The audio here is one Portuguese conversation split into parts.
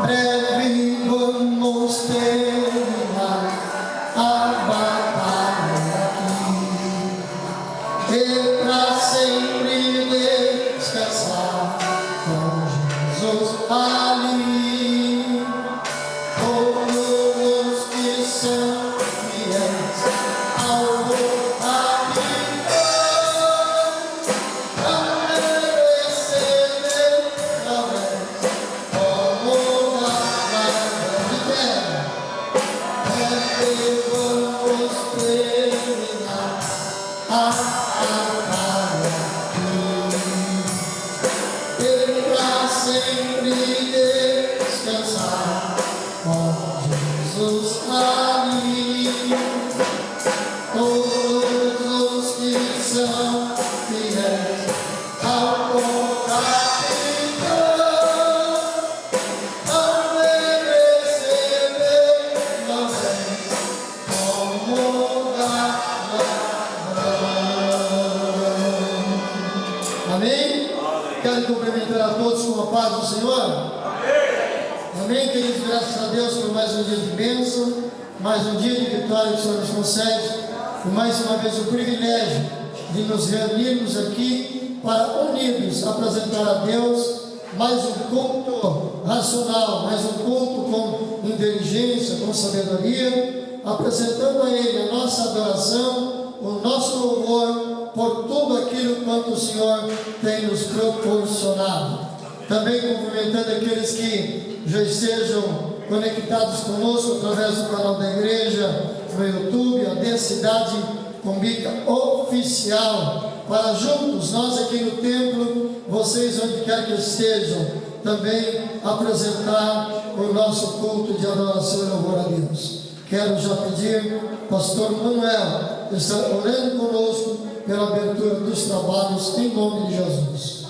breve vamos terminar a batalha aqui, e pra sempre descansar com Jesus ali. Todos que são fiéis ao sempre descansar com Jesus ali. Todos os que são fiéis ao capitão vão receber também como galardão. Amém? Quero cumprimentar a todos com a paz do Senhor. Amém, queridos, graças a Deus por mais um dia de bênção, mais um dia de vitória que o Senhor nos concede, e mais uma vez o privilégio de nos reunirmos aqui para unidos apresentar a Deus mais um culto racional, mais um culto com inteligência, com sabedoria, apresentando a Ele a nossa adoração, o nosso louvor por tudo aquilo quanto o Senhor tem nos proporcionado. Também cumprimentando aqueles que já estejam conectados conosco através do canal da igreja no YouTube, a Densidade Cumbica Oficial, para juntos, nós aqui no templo, vocês onde quer que estejam, também apresentar o nosso culto de adoração e louvor a Deus. Quero já pedir, pastor Manuel, estar orando conosco pela abertura dos trabalhos, em nome de Jesus.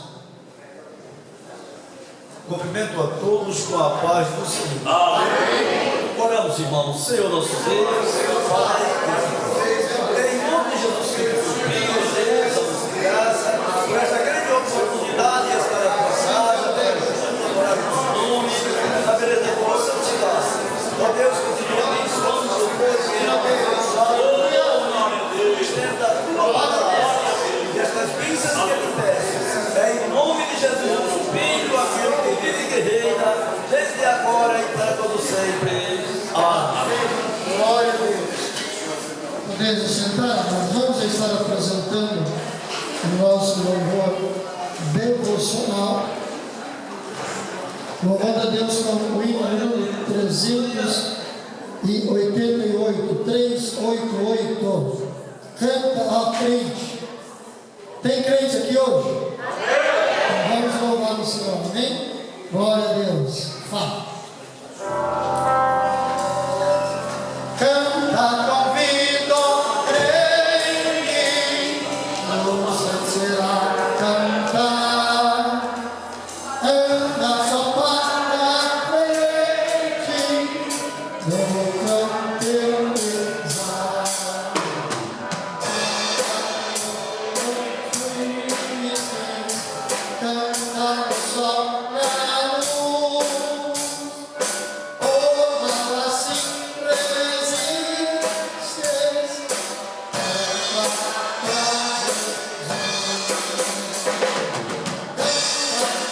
Cumprimento a todos com a paz do Senhor. Amém. Oramos, irmãos. Senhor nosso Deus, Pai, em nome de Jesus Cristo, Filho, Deus, damos graça por esta grande oportunidade de estar a passagem, adorar o nosso nome, na beleza da tua santidade. Ó Deus, continue abençoando o teu povo, e abençoando o nome de Deus, estenda a tua palavra e estas bênçãos que ele peça. Em nome de Jesus, Filho, aquele que vive e guerreira, desde agora e para todo sempre. Amém. Glória a Deus. Podemos sentar, nós vamos estar apresentando o nosso louvor devocional. Louvando a Deus com o hino 388, 388. Canta a crente. Tem crente aqui hoje? Então vamos louvar o Senhor, amém? Glória a Deus. Fala. Canta, convido, crente, nos será cantar. Anda só para frente, no canto rezar. Canta só na luz, assim resistes,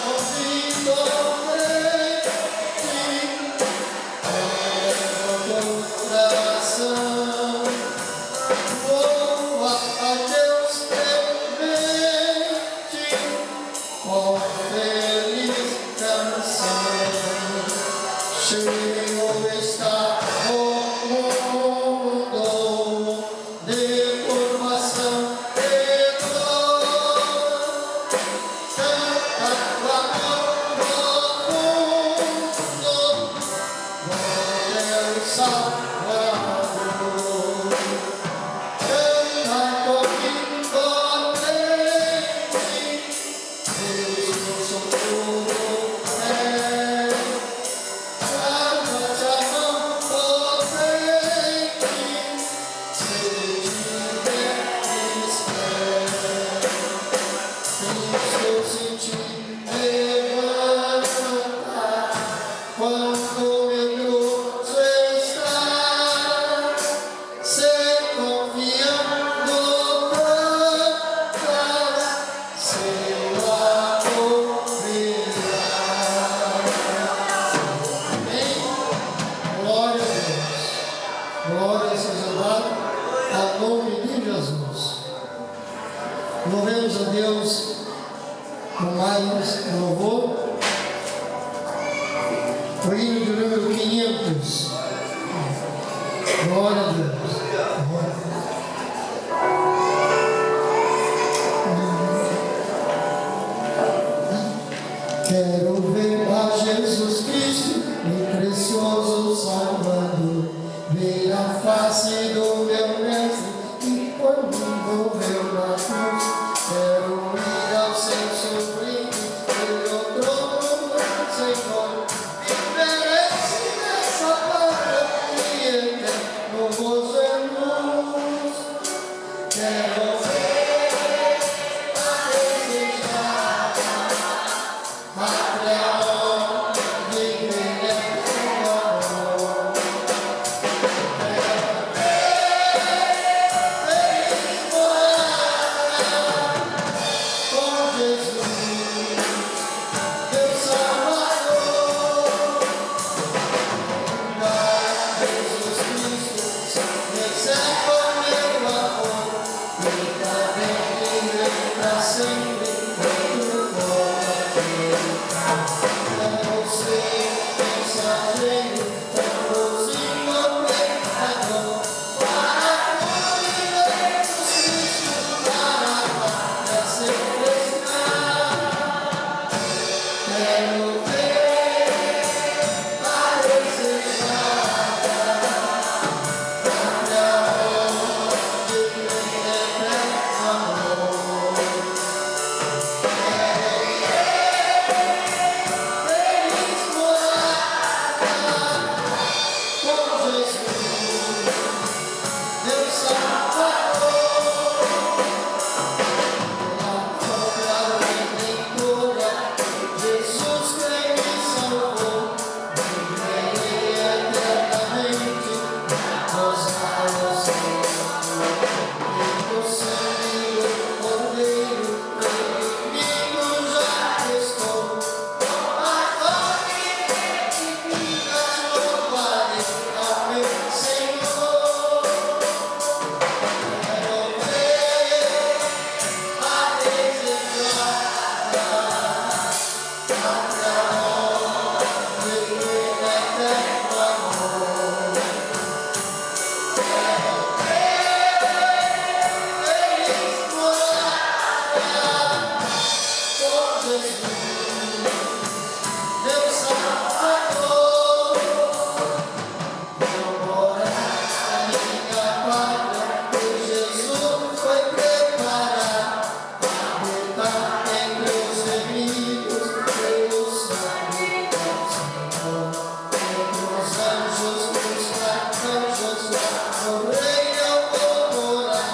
ouvindo coração, louva a Deus temente, com feliz canção. mais louvor. O hino de número 500. Glória a Deus. Quero ver a Jesus Cristo, meu precioso Salvador, ver a face do meu mestre e por mim morreu na cruz. Quero ir ao seu sublime, ver o trono do Senhor, e merece nessa pátria e eterno gozo e luz. Quero ver a desejar pátria onde brilha o amor. Quero ver feliz morar com Jesus, meu Salvador. Jesus Cristo, recebe o meu amor, e também vive para sempre outro poder. É você, mensageiro, bonzinho pecador, para a glória de Jesus Cristo, para a pátria celestial. Quero ver a desejada pátria onde brilha eterno amor. Feliz morada com Jesus, meu Salvador. Pela obra redentora, Jesus que me salvou, viverei eternamente gozar o Senhor. Pelo sangue do Cordeiro, inimigo já estou. Agora e vidas louvarei ao meu Senhor. Quero ver a desejada pátria onde brilha eterno amor. Quero ver feliz morada com Jesus, meu Salvador. Vou morar na minha pátria, que Jesus foi preparar, habitar entre os remidos, pelo sangue do Senhor. Entre os anjos, os arcanjos, no reino eu vou morar,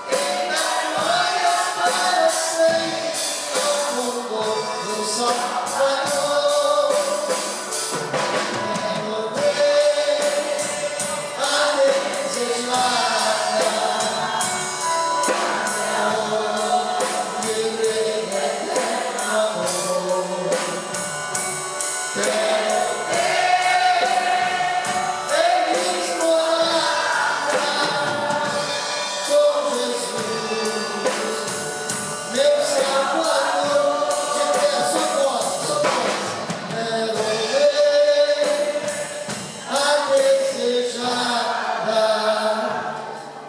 e na glória para sempre, no louvor do Salvador. Quero ver a desejada pátria onde brilha eterno amor. Quero feliz morada com Jesus, meu Salvador. De pé, só voz, só voz. Quero ver a desejada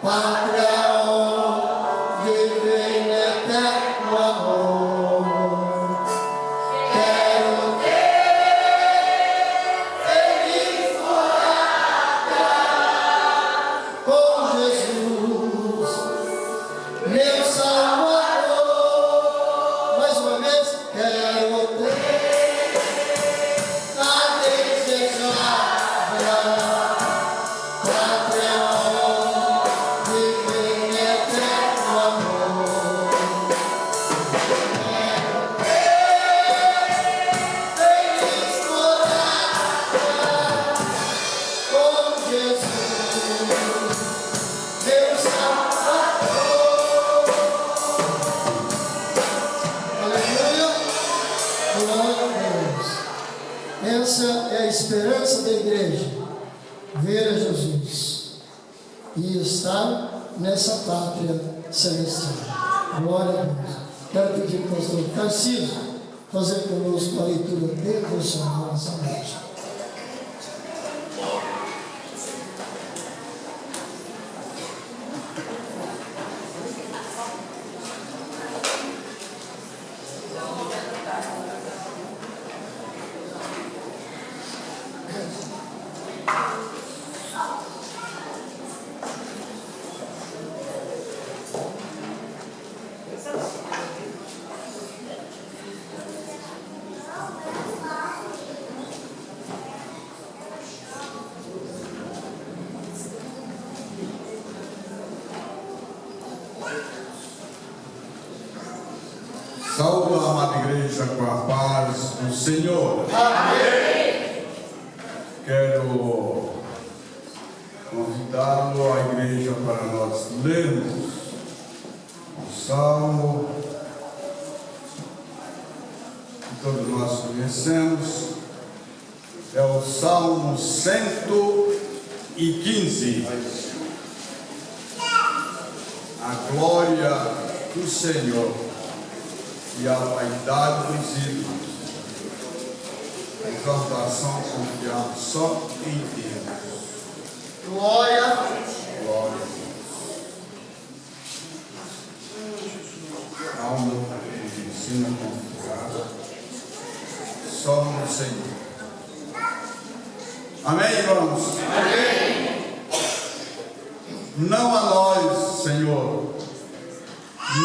pátria onde brilha eterno amor. Quero feliz morada com Jesus, meu Salvador. Mais uma vez, quero ter a desejada pátria onde brilha eterno amor. Quero feliz morada com Jesus, meu Salvador. Aleluia, glória a Deus. Essa é a esperança da igreja, ver a Jesus e estar nessa pátria celestial. Glória a Deus. Quero pedir para o pastor Tarcísio fazer conosco a leitura devocional nessa noite. Saúdo a amada igreja com a paz do Senhor. Amém. Quero convidá-lo à igreja para nós lermos o Salmo que todos nós conhecemos. É o Salmo 115. A glória do Senhor e a vaidade dos ídolos. A exaltação confiar só em Deus. Glória. Glória a Deus. A alma que ensina a confiar só no Senhor. Amém, irmãos? Amém. Não a nós, Senhor,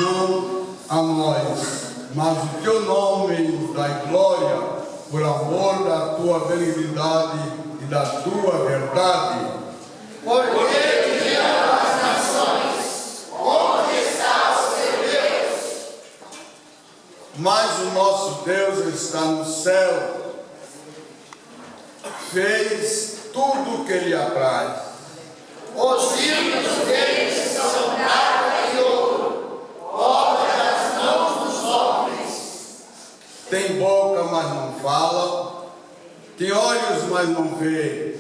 não a nós, mas o teu nome nos dá glória por amor da tua benignidade e da tua verdade. Porque dirão as nações, onde está o seu Deus? Mas o nosso Deus está no céu, fez tudo o que lhe apraz. Os ídolos deles são prata e ouro, obra das mãos dos homens. Tem boca, mas não fala, tem olhos, mas não vê,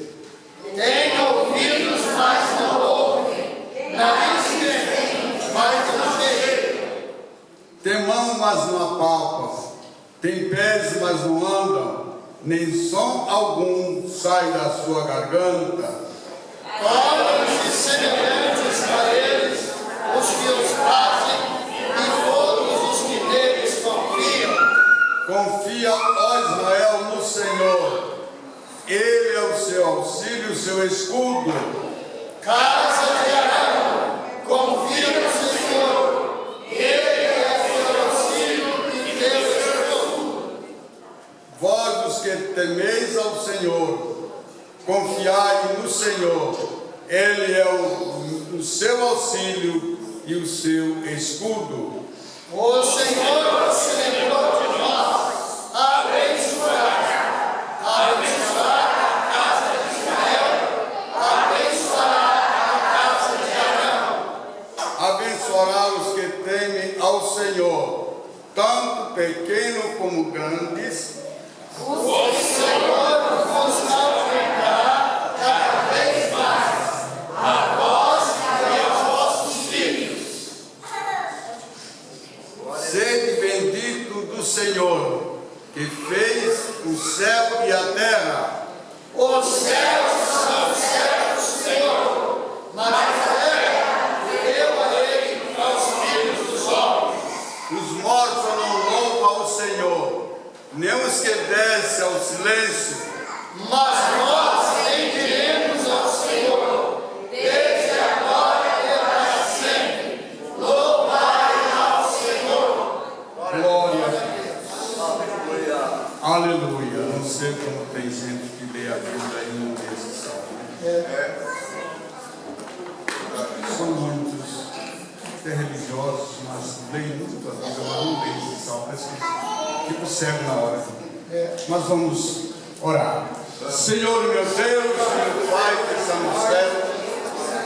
Tem ouvidos, mas não ouvem, nariz que vem, mas não vê. tem mão, mas não apalpa, tem pés, mas não andam, nem som algum sai da sua garganta. Tornam-se semelhantes a eles os que os fazem e todos os que neles confiam. Confia, ó Israel, no Senhor. Ele é o seu auxílio, o seu escudo. Casa de Arão, confia no Senhor. Ele é seu auxílio e teu escudo. Vós os que temeis ao Senhor, confiai no Senhor. Ele é o seu auxílio e o seu escudo. O Senhor se lembrou de nós, abençoar a casa de Israel, abençoará a casa de Arão. Abençoará os que temem ao Senhor, tanto pequeno como grandes. O Senhor vos aumentará cada vez mais a vós e aos vossos filhos. Sede bendito do Senhor, que fez o céu e a terra. Os céus são os céus do Senhor, mas a terra deu a ele aos filhos dos homens. Os mortos não louvam ao Senhor, nem os que descem ao silêncio. Mas nós rendiremos ao Senhor, desde agora e para sempre. Louvai ao Senhor. Glória a Deus. Aleluia. Não sei como tem gente que lê a Bíblia e não lê esse salmo. São muitos até religiosos, mas leem muito a Bíblia, mas não leem esse salmo. Parece que fica cego na hora. Mas vamos orar. Senhor, meu Deus, meu Pai que está no céu,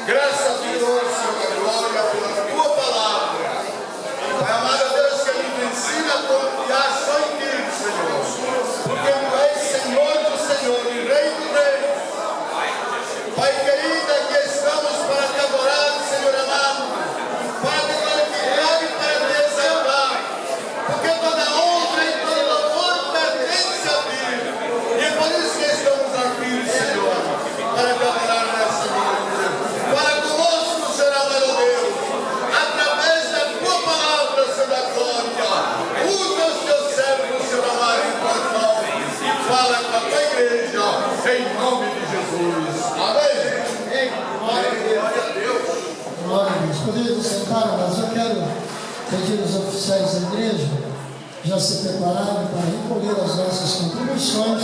graças a Deus, Senhor, glória pela tua palavra. Pai amado Deus, que nos ensina a confiar só em Ti, Senhor, porque Tu és Senhor do Senhor e Rei do Rei. Pai querido, aqui estamos para Te adorar, Senhor amado, para Te glorificar e para Te exaltar, porque toda honra e toda fala com a tua igreja, em nome de Jesus. Amém. Glória a Deus. Glória a Deus. Podemos sentar, mas eu quero pedir aos oficiais da igreja já se prepararem para recolher as nossas contribuições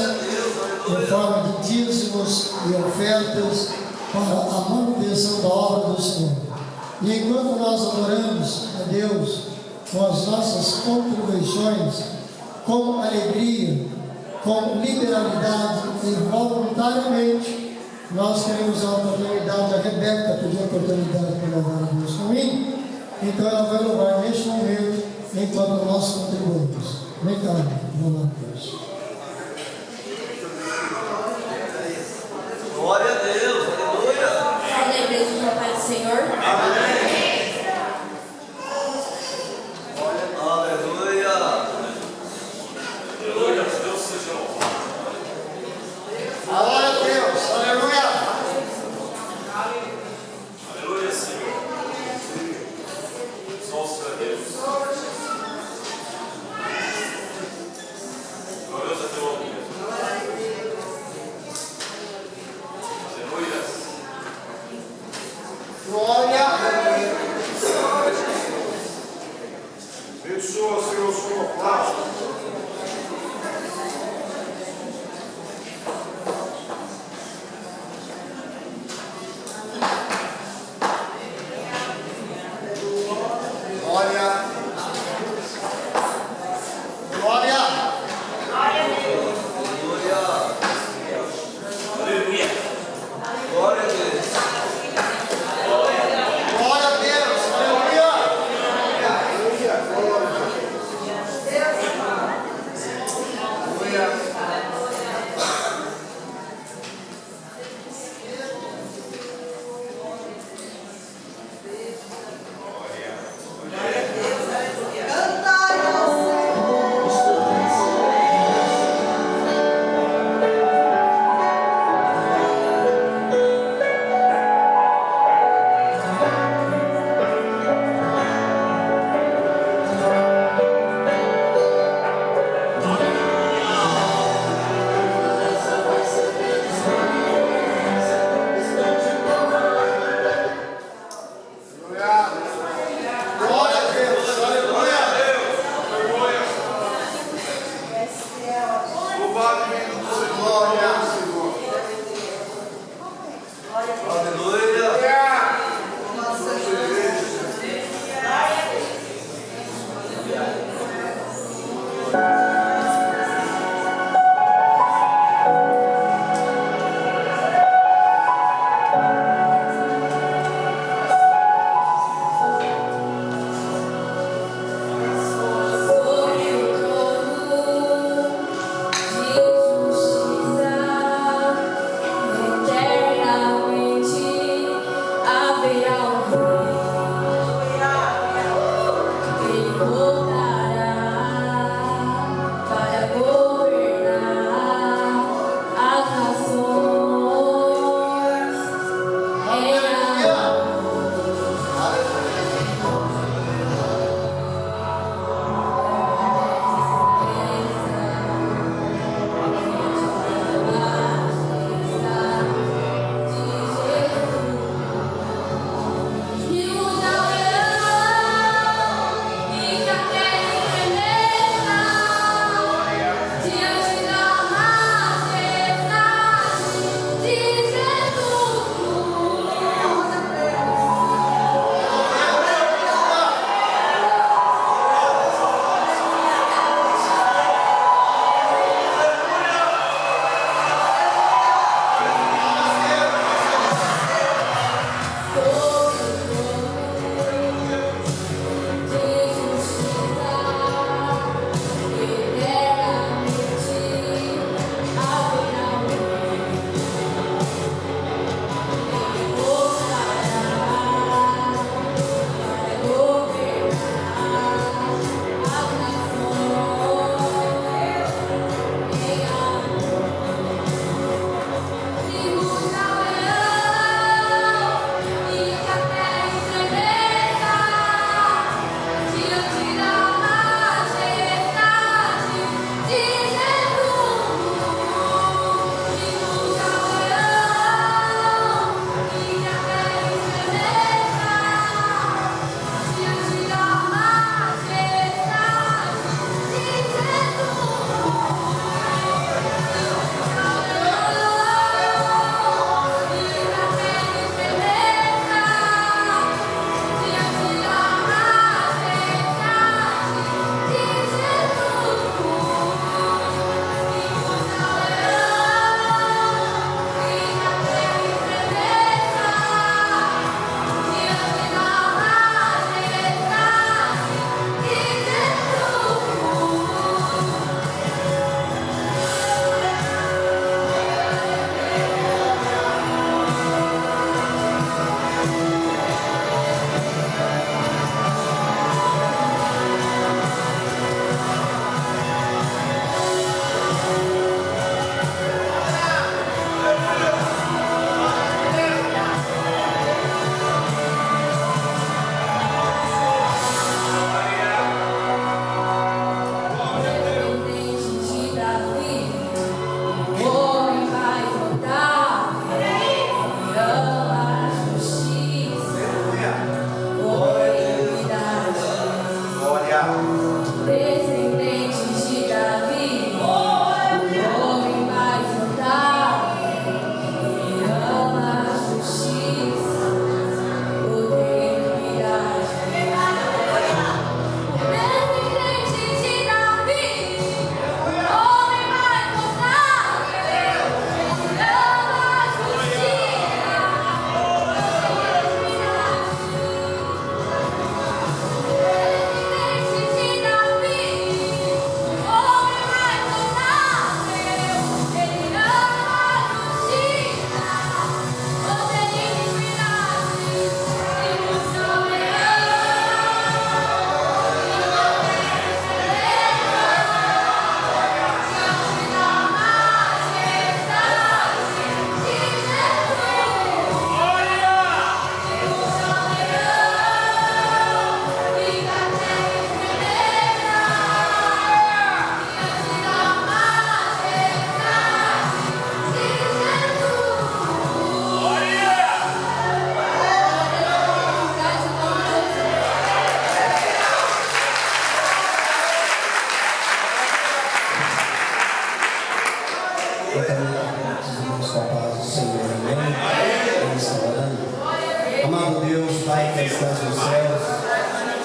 em forma de dízimos e ofertas para a manutenção da obra do Senhor. E enquanto nós adoramos a Deus com as nossas contribuições, com alegria, com liberalidade e voluntariamente, nós queremos a oportunidade. A Rebeca pediu a oportunidade para louvar a Deus comigo, então ela vai louvar neste momento enquanto nós contribuímos. Vem cá, vamos lá, Deus. Glória a Deus, aleluia. Fala a igreja do Pai do Senhor. Amém. Aleluia. Aleluia, Deus seja louvado. Glória a Deus, aleluia. Aleluia, Senhor. Só o Senhor é Deus. Glória a teu nome. Aleluia. Glória. Abençoa, Senhor, sua palavra. Glória. Glória. Aleluia. Aleluia. Glória a Deus. Glória a Deus, aleluia. Glória a Deus, aleluia. Louvado e bendito seja o nome do Senhor. Aleluia. Sobre o trono de justiça, eternamente haverá um rei. Ele voltará para governar as nações. Aleluia. Eternamente irmãos com a paz do Senhor, amém? Vamos orando. Amado Deus, Pai que estás nos céus,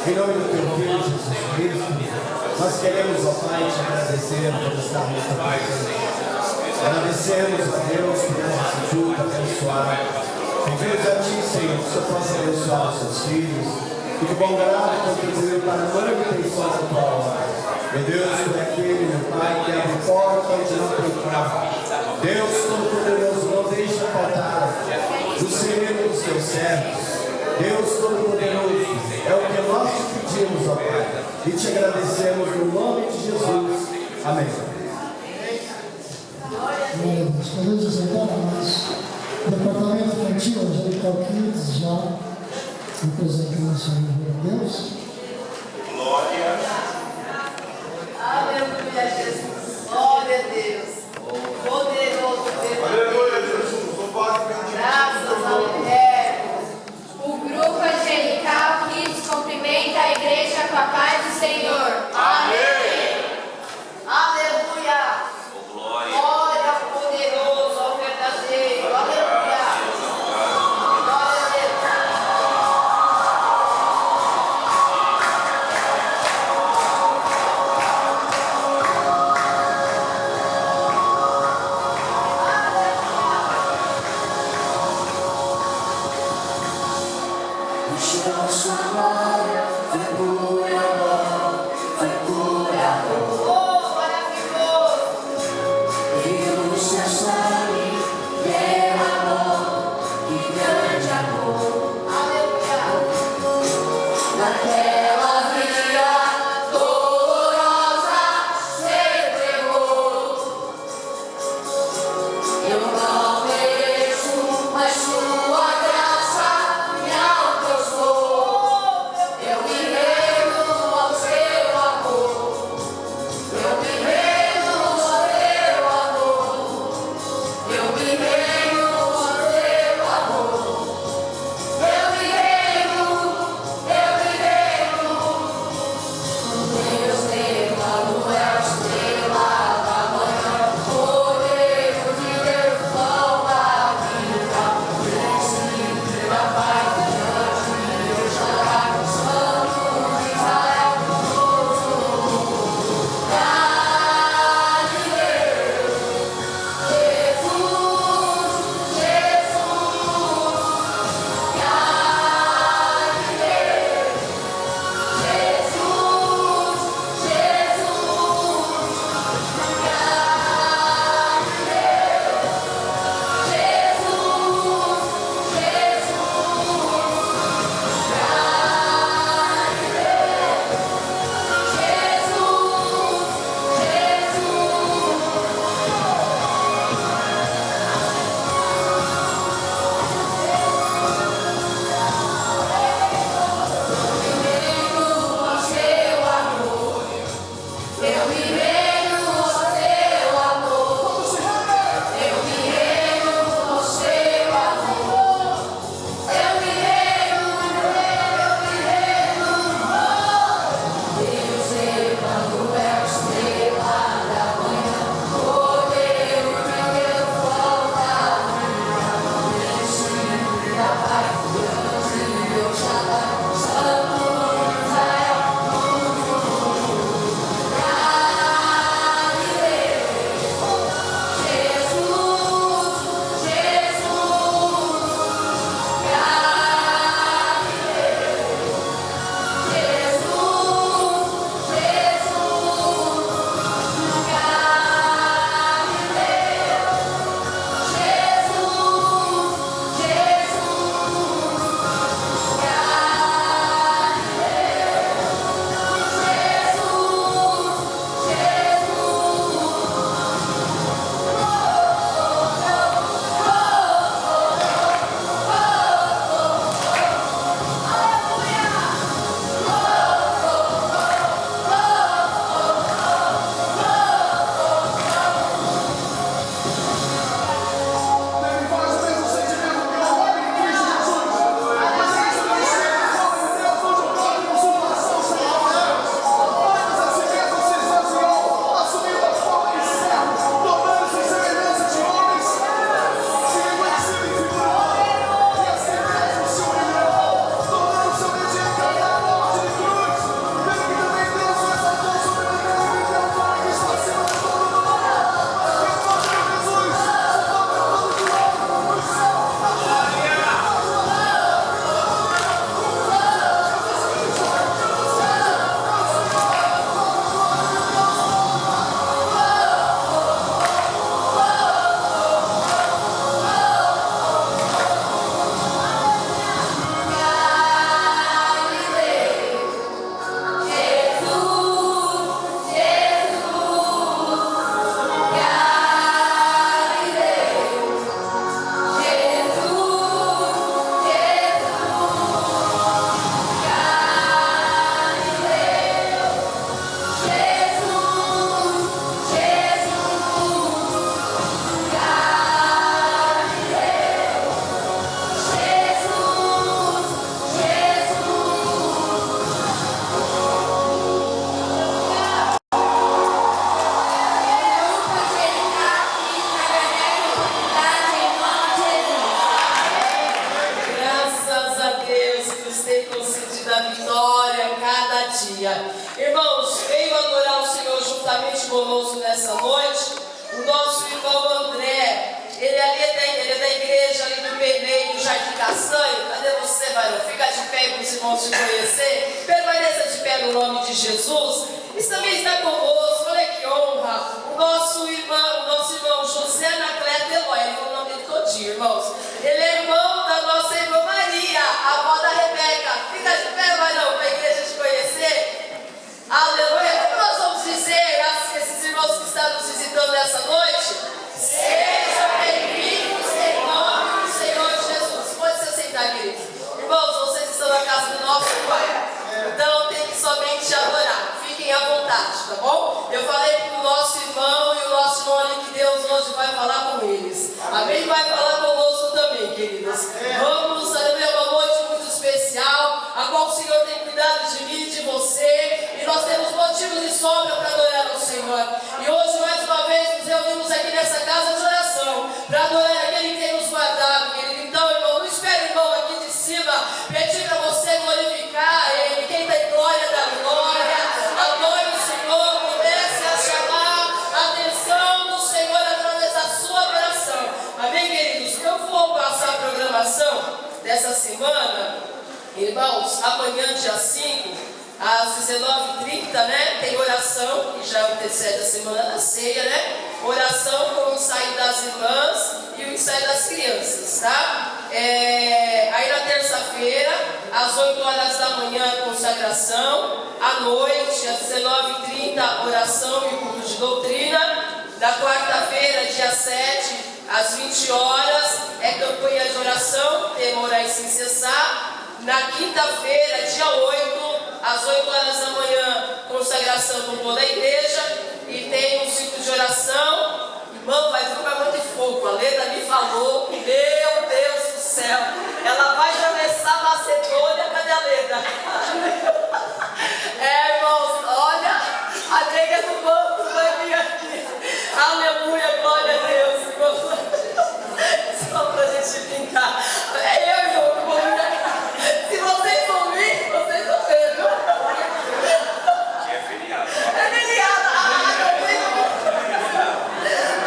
em nome do Teu Filho Jesus Cristo, nós queremos, ó Pai, te agradecer por estar nesta presença. Agradecemos a Deus por essa junta abençoada. Pedimos a Ti, Senhor, que o Senhor possa abençoar os seus filhos e que bom grado contribuir para a manutenção da Tua obra. Meu Deus, por aquele, meu Pai, que abre porta onde não tem trava. Deus Todo-Poderoso, não deixa faltar o sereno dos Teus servos. Deus Todo-Poderoso, é o que nós te pedimos, ó Pai, e te agradecemos no nome de Jesus. Amém. Glória a Deus. Podemos aceitar mais. O departamento infantil, Angelical Kids, já representando o Senhor de Deus. Glória. Aleluia, Jesus. Glória a Deus. Poderoso Deus. Aleluia, Jesus. Louvado bendito. Graças a Deus. O grupo Angelical Kids cumprimenta a igreja com a paz do Senhor. Amém. Aleluia. Glória. Glória ao poderoso, ao verdadeiro. Aleluia. Glória a Deus. conosco nessa noite o nosso irmão André. Ele é da igreja ali do Berneiro, do Jardim Castanho. Cadê você, varão? Fica de pé para os irmãos te conhecer. Permaneça de pé no nome de Jesus. Isso também está conosco. Olha que honra. O nosso irmão José Anacleto Eloy. Ele falou o nome dele todinho, irmãos. Ele é irmão da nossa irmã Maria, a avó da Rebeca. Fica de pé, varão, para a igreja te conhecer. Aleluia. Como nós vamos dizer a esses irmãos que estão nos visitando nessa noite? Sejam bem-vindos em nome do Senhor Jesus. Pode se assentar, queridos. Irmãos, vocês estão na casa do nosso Pai. Então tem que somente adorar. Fiquem à vontade, tá bom? Eu falei para o nosso irmão e o nosso irmão ali que Deus hoje vai falar com eles. Amém? Vai falar conosco também, queridos. Vamos, aleluia, uma noite muito especial, a qual o Senhor tem cuidado de mim e de você. E nós temos motivos de sobra para adorar ao Senhor. E hoje, mais uma vez, nos reunimos aqui nessa casa de oração para adorar aquele que tem nos guardado, querido. Então, irmão, não espere, irmão, aqui de cima pedir para você glorificar Ele. Quem tem glória da glória, adore o Senhor, comece a chamar a atenção do Senhor através da sua oração. Amém, queridos? Eu vou passar a programação dessa semana, irmãos. Amanhã, dia 5, às 19h30, né? Tem oração, que já antecede a semana da ceia, né? Oração com o ensaio das irmãs e o ensaio das crianças, tá? Aí na terça-feira, às 8 horas da manhã, consagração. À noite, às 19h30, oração e culto de doutrina. Na quarta-feira, dia 7, às 20 horas, é campanha de oração, tema orar sem cessar. Na quinta-feira, dia 8, às 8 horas da manhã, consagração com toda a igreja. E tem um ciclo de oração. Irmão, vai ficar muito fogo. A Leda me falou, meu Deus do céu, ela vai atravessar a Macedônia. Cadê a Leda? Irmãos, olha, a nega do banco vai vir aqui. Aleluia, glória a Deus, irmão. Só pra gente brincar. Irmão, se vocês vão vir, vocês vão ver, viu? É feriado. É feriado.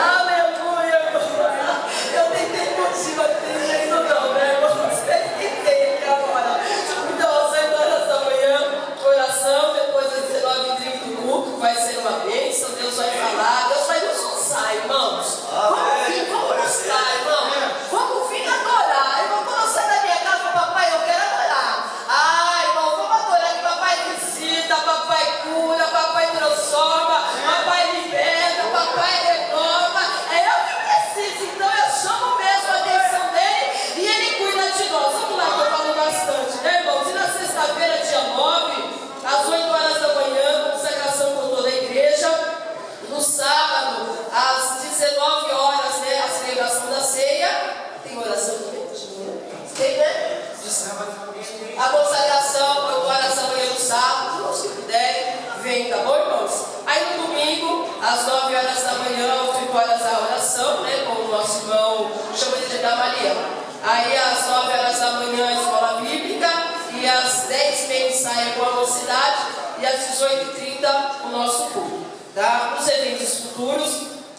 Aleluia, irmão. Eu tentei motivo aqui, não, né, irmão? Tentei aqui agora. Então, às 8 horas da manhã, oração, depois às 19h30 o culto, vai ser uma bênção, Deus vai falar, Deus vai nos usar, irmãos. Vamos buscar, irmão. Vamos vir adorar. Irmão, quando eu saio da minha casa, papai, eu quero adorar. Irmão, vamos adorar que papai visita, papai cura, papai transforma, papai liberta, papai renova. É eu que preciso, então eu chamo mesmo a atenção dele e ele cuida de nós. Vamos lá, que eu falo bastante, né, irmãos? E na sexta-feira, dia 9, às 8 horas da manhã, consagração com toda a igreja. No sábado, às 19 horas, né, a celebração da ceia. Tem oração também? Tem, né? A consagração, 8 horas da manhã no sábado. Irmãos que puderem, vem, tá bom, irmãos? Aí no domingo, às 9 horas da manhã, 8 horas a oração, né, com o nosso irmão, chama de Gamaliel. Aí às 9 horas da manhã, a escola bíblica. E às 10h30 ensaio com a mocidade. E às 18h30, o nosso culto. Tá? Os eventos futuros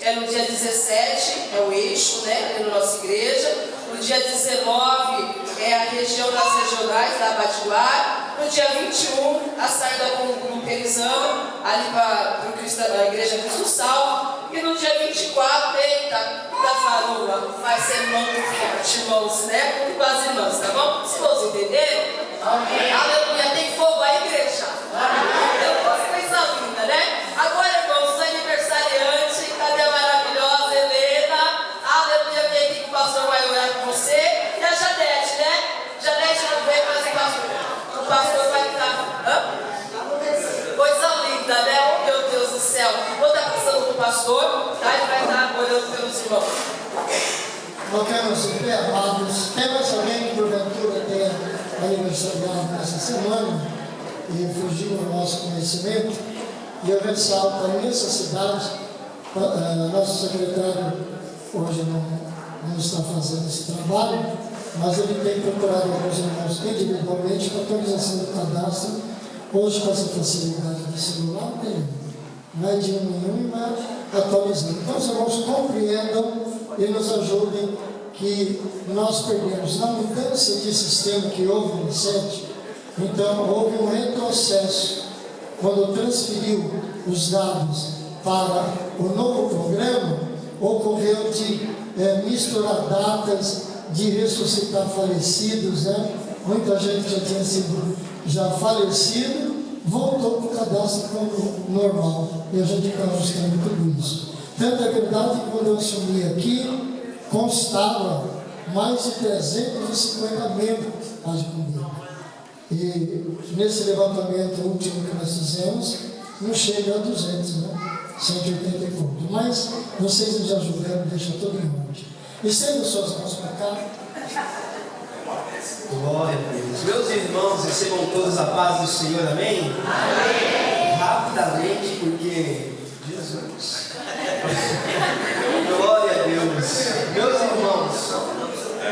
é no dia 17, é o eixo, né, na nossa igreja. No dia 19 é a região das regionais da Abatiuá. No dia 21, a saída com o grupo Elisama, ali para a igreja Cristo Salvo. E no dia 24, eita, da varoa, vai ser muito forte, irmãos, né? Com as irmãs, tá bom? Se vocês entenderam? Amém. Aleluia, tem fogo aí, igreja? Amém. Coisa linda, né? Agora, irmãos, os aniversariantes, cadê a maravilhosa Helena? Aleluia, vem aqui que o pastor vai orar com você. E a Janete, né? Janete não veio, mas o pastor vai estar. Coisa linda, né? Oh, meu Deus do céu. Vou estar passando com o pastor, tá? Ele vai estar orando pelos irmãos. Colocamos em pé, amados. Tem mais alguém que porventura tenha aniversariado nessa semana e fugiu do nosso conhecimento? E eu ressalto a necessidade. Nosso secretário hoje não está fazendo esse trabalho, mas ele tem procurado alguns irmãos individualmente para atualização do cadastro. Hoje, com essa facilidade de celular, tem vai diminuindo e vai atualizando. Então, os irmãos compreendam e nos ajudem que nós perdemos. Na mudança de sistema que houve no 7, então houve um retrocesso. Quando transferiu os dados para o novo programa, ocorreu de misturar datas, de ressuscitar falecidos, né? Muita gente já tinha sido falecido, voltou para o cadastro como normal, e a gente está mostrando tudo isso. Tanto é verdade que quando eu assumi aqui, constava mais de 350 membros comigo. E nesse levantamento último que nós fizemos, não chega a 200, né? 180 e pouco. Mas vocês nos ajudaram, deixa tudo em ordem. Estenda suas mãos para cá. Glória a Deus. Meus irmãos, recebam todos a paz do Senhor, amém? Amém. Rapidamente, porque Jesus. Glória a Deus. Meus irmãos,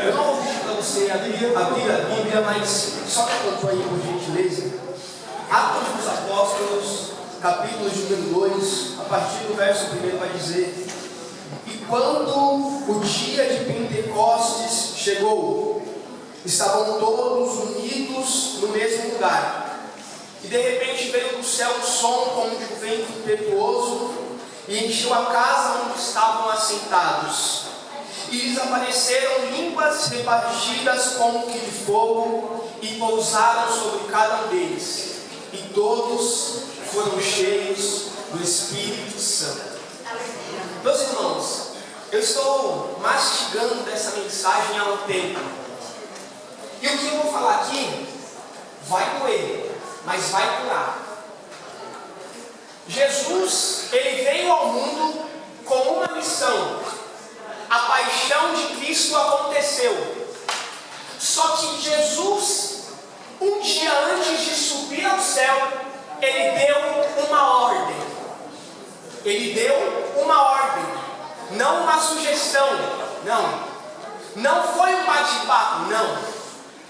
eu não vou pedir para você abrir a Bíblia, mas só acompanhe por gentileza. Atos dos Apóstolos, capítulo de número 2, a partir do verso 1 vai dizer: e quando o dia de Pentecostes chegou, estavam todos unidos no mesmo lugar. E de repente veio do céu um som como de um vento impetuoso e encheu a casa onde estavam assentados. E lhes apareceram línguas repartidas como que de fogo e pousaram sobre cada um deles. E todos foram cheios do Espírito Santo. Meus irmãos, eu estou mastigando dessa mensagem há um tempo. E o que eu vou falar aqui vai doer, mas vai curar. Jesus, ele veio ao mundo com uma missão. A paixão de Cristo aconteceu. Só que Jesus, um dia antes de subir ao céu, ele deu uma ordem. Ele deu uma ordem, não uma sugestão, não. Não foi um bate-papo, não.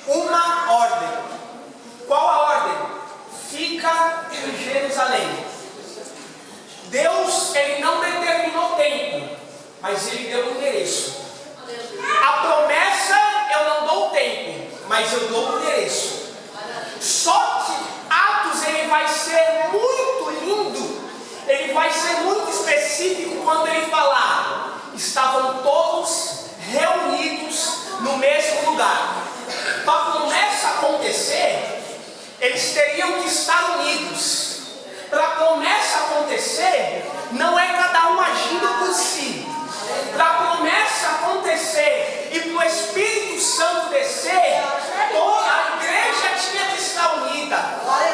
Uma ordem. Qual a ordem? Fica em Jerusalém. Deus, ele não determinou tempo, mas ele deu um endereço. A promessa, eu não dou tempo, mas eu dou um endereço. Só que Atos, ele vai ser muito lindo, ele vai ser muito específico quando ele falar: estavam todos reunidos no mesmo lugar. Para a promessa acontecer, eles teriam que estar unidos. Para a promessa acontecer, não é cada um agindo por si. Para a promessa acontecer e para o Espírito Santo descer, toda a igreja tinha que estar unida.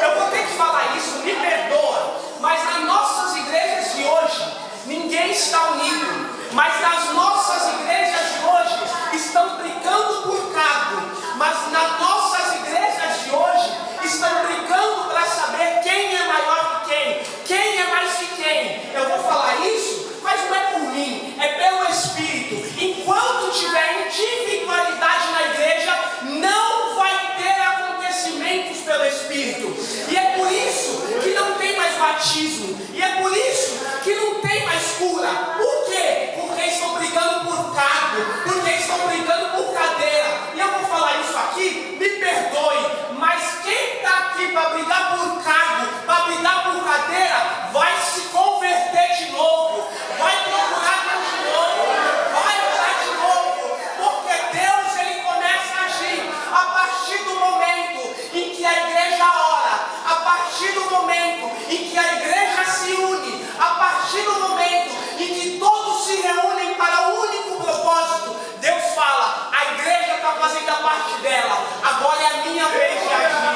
Eu vou ter que falar isso, me perdoa, mas nas nossas igrejas de hoje, ninguém está unido. Mas nas nossas igrejas de hoje, estão brigando por cargo. Mas nas nossas igrejas de hoje, estão brigando para saber quem é maior que quem é mais que quem. Eu vou falar isso, mas não é por mim, é pelo Espírito. Enquanto tiver individualidade na igreja, não vai ter acontecimentos pelo Espírito. E é por isso que não tem mais batismo. E é por isso que não tem mais cura. Por quê? Porque estão brigando por cargo, porque estão brigando por cadeira. E eu vou falar isso aqui, me perdoe, mas quem está aqui para brigar por cargo, para brigar por cadeira, vai se converter de novo, vai procurar Deus de novo, vai orar de novo, porque Deus, ele começa a agir a partir do momento em que a igreja ora, a partir do momento em que a igreja se une, a partir do momento em que todos se reúnem para o único propósito. Deus fala: a igreja está fazendo a parte dela, agora é a minha vez de agir.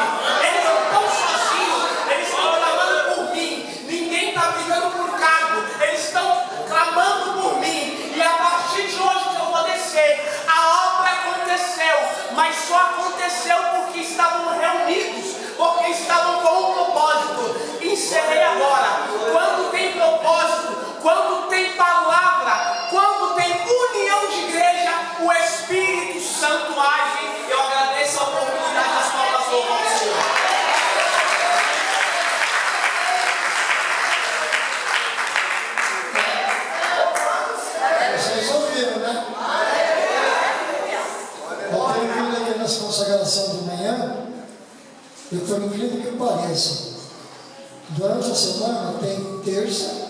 Eles não estão sozinhos, eles estão clamando por mim. Ninguém está brigando por cargo, eles estão clamando por mim. E a partir de hoje que eu vou descer, a obra aconteceu, mas só aconteceu porque estavam reunidos, porque estavam com um propósito. Encerrei agora. Quando tem propósito, quando tem palavra, quando tem união de igreja, o Espírito Santo age. Eu agradeço a oportunidade, as palavras louvam ao Senhor. Vocês ouviram, né? Eu tenho vindo aqui nessa consagração de manhã, e por incrível que pareça, durante a semana tem terça,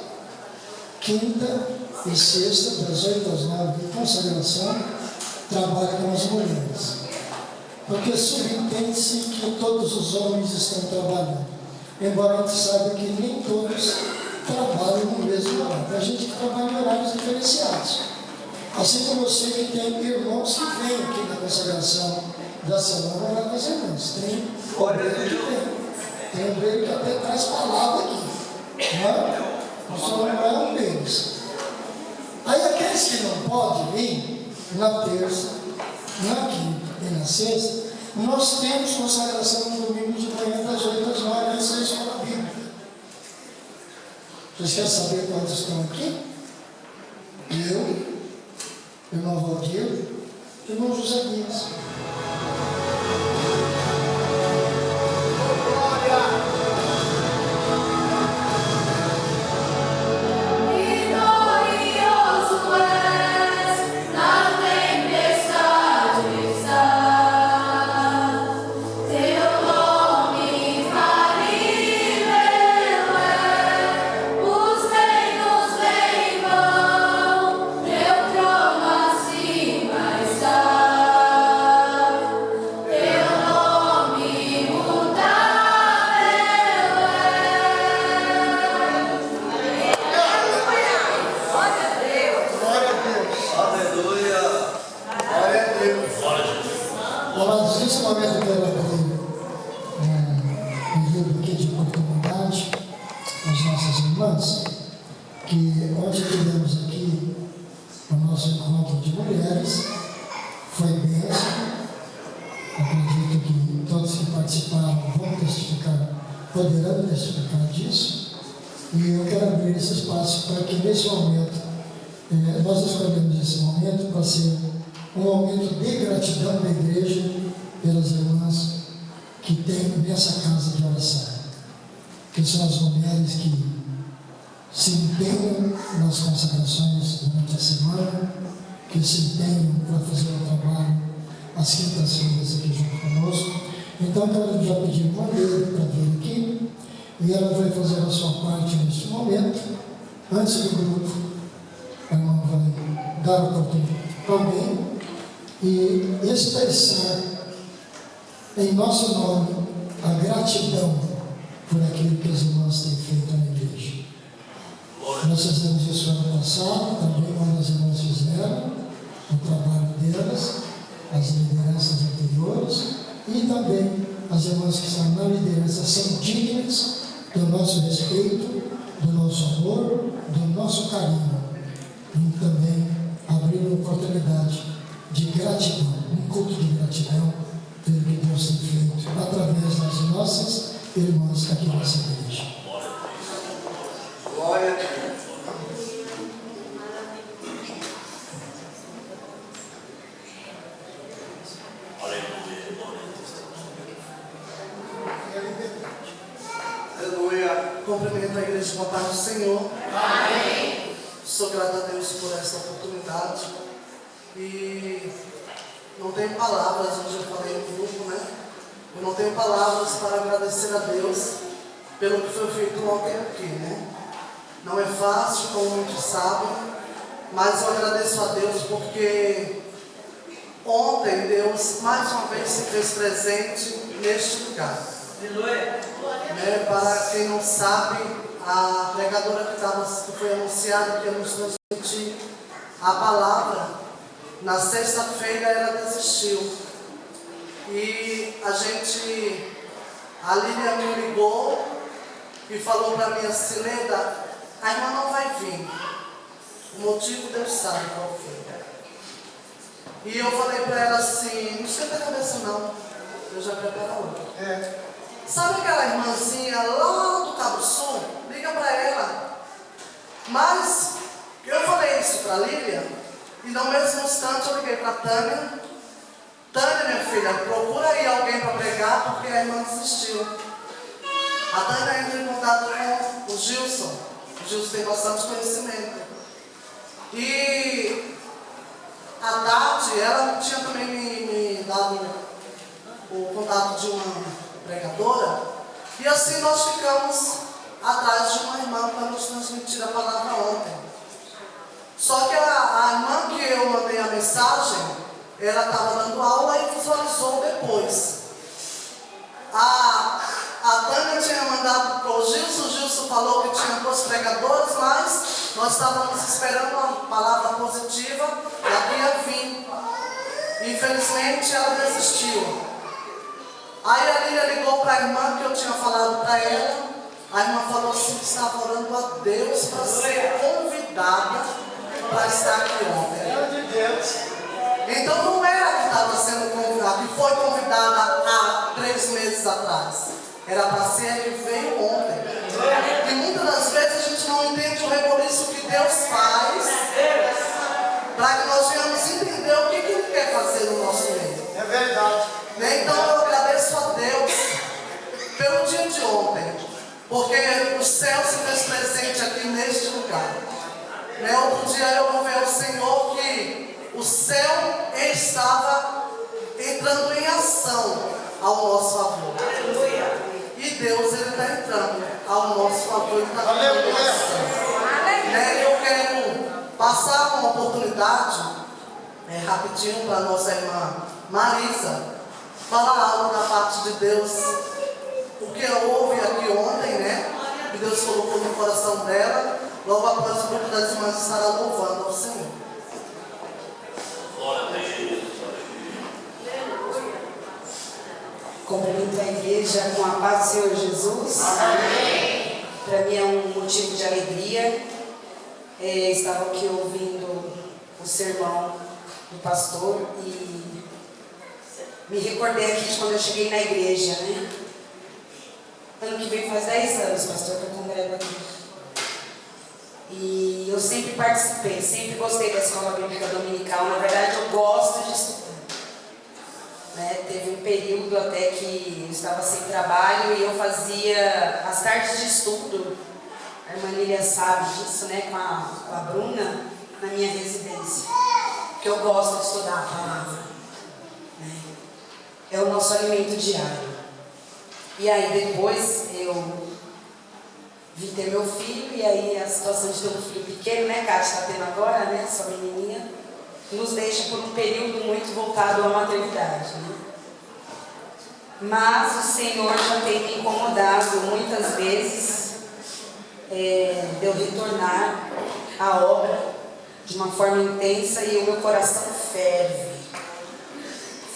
quinta e sexta, das 8 às 9, de consagração, trabalho com as mulheres. Porque subentende-se que todos os homens estão trabalhando, embora a gente saiba que nem todos trabalham no mesmo horário. Tem gente que trabalha em horários diferenciados. Assim como eu sei que tem irmãos que vêm aqui na consagração da semana lá com as irmãs. Tem obreiro que vem. Tem obreiro que até traz palavra aqui. Não é? O senhor não é um deles. Aí aqueles que não podem vir na terça, na quinta e na sexta, nós temos consagração no domingo de manhã das 8 às 9, antes da escola bíblica. Vocês querem saber quantos estão aqui? Eu, irmão Valdir, irmão José Guias. Amados, nesse momento eu quero abrir um livro aqui de oportunidade às nossas irmãs, que ontem tivemos aqui o nosso encontro de mulheres, foi bênção. Acredito que todos que participaram vão testificar, poderão testificar disso, e eu quero abrir esse espaço para que nesse momento, nós escolhemos esse momento para ser um momento de gratidão da igreja pelas irmãs que tem nessa casa de oração, que são as mulheres que se empenham nas consagrações durante a semana, que se empenham para fazer o trabalho às quintas-feiras aqui junto conosco. Então, quero já pedir uma vez para vir aqui, e ela vai fazer a sua parte neste momento, antes do grupo. A irmã vai dar a oportunidade para alguém e expressar em nosso nome a gratidão por aquilo que as irmãs têm feito na igreja. Nós fizemos isso no ano passado, também quando as irmãs fizeram o trabalho delas, as lideranças anteriores, e também as irmãs que estão na liderança são dignas do nosso respeito, do nosso amor, do nosso carinho, e também abrir uma oportunidade de gratidão, um culto de gratidão pelo que Deus tem feito através das nossas irmãs aqui nessa igreja. Glória a Deus. Aleluia. Cumprimento a igreja com a paz do Senhor. Amém. Sou grato a Deus por essa oportunidade. E não tenho palavras, hoje eu falei no grupo, né? Eu não tenho palavras para agradecer a Deus pelo que foi feito ontem aqui, né? Não é fácil, como muitos sabem, mas eu agradeço a Deus porque ontem Deus mais uma vez se fez presente neste lugar. Né? Para quem não sabe, a pregadora que foi anunciada que ia nos transmitir a palavra, na sexta-feira ela desistiu. E a Lilian me ligou e falou para mim assim: Leda, a irmã não vai vir. O motivo Deus sabe qual foi. E eu falei para ela assim: não esquenta a cabeça não, eu já preparo outra. Sabe aquela irmãzinha lá do Cabo Sul? Liga para ela. Mas eu falei isso para a Lilian, e no mesmo instante eu liguei para a Tânia. Tânia, minha filha, procura aí alguém para pregar, porque a irmã desistiu. A Tânia entrou em contato com o Gilson. O Gilson tem bastante conhecimento. E à tarde, ela tinha também me dado o contato de uma pregadora, e assim nós ficamos atrás de uma irmã para nos transmitir a palavra ontem. Só que a irmã que eu mandei a mensagem, ela estava dando aula e visualizou depois. A Tânia tinha mandado para o Gilson falou que tinha 2 pregadores, mas nós estávamos esperando uma palavra positiva, ela ia vir. Infelizmente ela desistiu. Aí a Lília ligou para a irmã que eu tinha falado para ela. A irmã falou assim que estava orando a Deus para ser convidada para estar aqui ontem. Então não era que estava sendo convidada, que foi convidada há 3 meses atrás. Era para ser que veio ontem. E muitas das vezes a gente não entende o reboliço que Deus faz para que nós venhamos entender o que Ele quer fazer no nosso meio. É verdade. Então eu agradeço a Deus pelo dia de ontem, porque o céu se fez presente aqui neste lugar. Outro dia eu ouvi ao Senhor que o céu estava entrando em ação ao nosso favor. E Deus está entrando ao nosso favor e está entrando em ação. Eu quero passar uma oportunidade rapidinho para a nossa irmã Marisa falar algo da parte de Deus, o que houve aqui ontem, que Deus colocou no coração dela. Logo após o grupo das irmãs estará louvando ao Senhor. Cumprimento a igreja com a paz do Senhor Jesus. Amém. Para mim é um motivo de alegria. Estava aqui ouvindo o sermão do pastor e me recordei aqui de quando eu cheguei na igreja, Ano que vem faz 10 anos, pastor, que eu congrego aqui. E eu sempre participei, sempre gostei da escola bíblica dominical. Na verdade, eu gosto de estudar. Teve um período até que eu estava sem trabalho e eu fazia as tardes de estudo. A irmã Lília sabe disso, com a Bruna, na minha residência. Porque eu gosto de estudar a palavra. É o nosso alimento diário. E aí depois eu vim ter meu filho, e aí a situação de ter um filho pequeno, Kátia está tendo agora, sua menininha, nos deixa por um período muito voltado à maternidade, Mas o Senhor já tem me incomodado muitas vezes de eu retornar à obra de uma forma intensa, e o meu coração ferve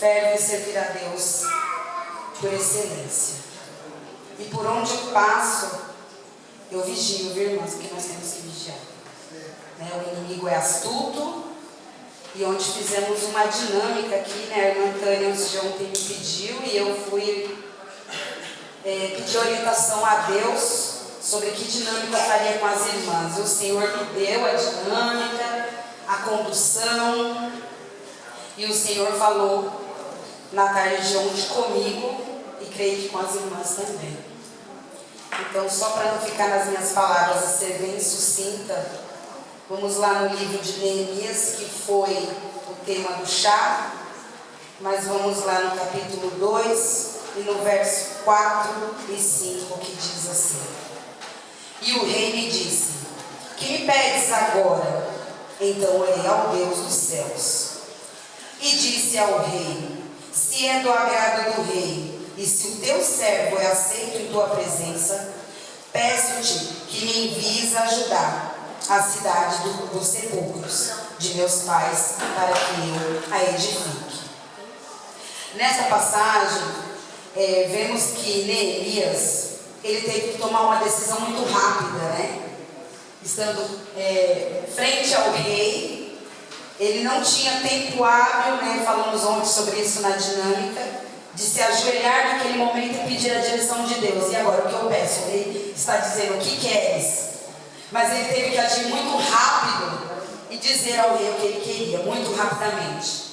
em servir a Deus por excelência. E por onde eu passo, eu vigio, viu, irmãos, porque nós temos que vigiar. O inimigo é astuto, e onde fizemos uma dinâmica aqui, a irmã Tânia ontem me pediu, e eu fui pedir orientação a Deus sobre que dinâmica eu faria com as irmãs. E o Senhor me deu a dinâmica, a condução, e o Senhor falou na tarde de ontem comigo, e creio que com as irmãs também. Então, só para não ficar nas minhas palavras e ser bem sucinta, vamos lá no livro de Neemias, que foi o tema do chá, mas vamos lá no capítulo 2 e no verso 4 e 5, que diz assim: E o rei me disse: Que me pedes agora? Então orei ao Deus dos céus. E disse ao rei: Se é do agrado do rei, e se o teu servo é aceito em tua presença, peço-te que me envies a ajudar a cidade dos sepulcros de meus pais, para que eu a edifique. Nessa passagem, vemos que Neemias, ele teve que tomar uma decisão muito rápida, Estando frente ao rei, ele não tinha tempo hábil, falamos ontem sobre isso na dinâmica, de se ajoelhar naquele momento e pedir a direção de Deus. E agora, o que eu peço? Ele está dizendo: o que queres? Mas ele teve que agir muito rápido e dizer ao rei o que ele queria, muito rapidamente.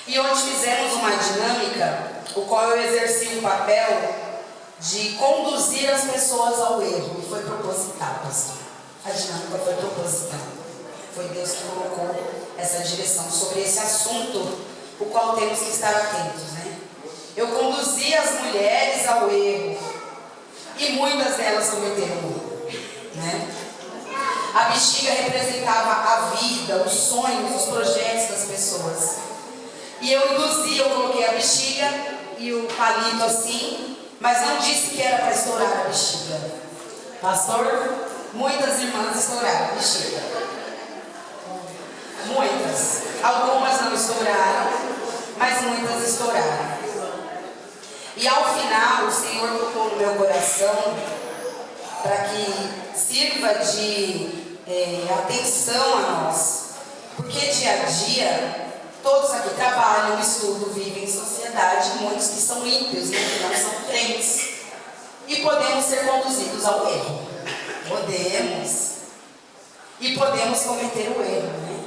E onde fizemos uma dinâmica, o qual eu exerci um papel de conduzir as pessoas ao erro. E foi proposital, pastor. A dinâmica foi proposital. Foi Deus que colocou essa dinâmica. direção sobre esse assunto, o qual temos que estar atentos, né? Eu conduzi as mulheres ao erro, e muitas delas cometeram erro, né? A bexiga representava a vida, os sonhos, os projetos das pessoas. E eu induzi, eu coloquei a bexiga e o palito assim, mas não disse que era para estourar a bexiga. Pastor, muitas irmãs estouraram a bexiga. Muitas. Algumas não estouraram, mas muitas estouraram. E ao final, o Senhor tocou no meu coração para que sirva de atenção a nós. Porque dia a dia, todos aqui trabalham, estudam, vivem em sociedade, muitos que são ímpios, né, que não são crentes. E podemos ser conduzidos ao erro. Podemos. E podemos cometer o erro, né?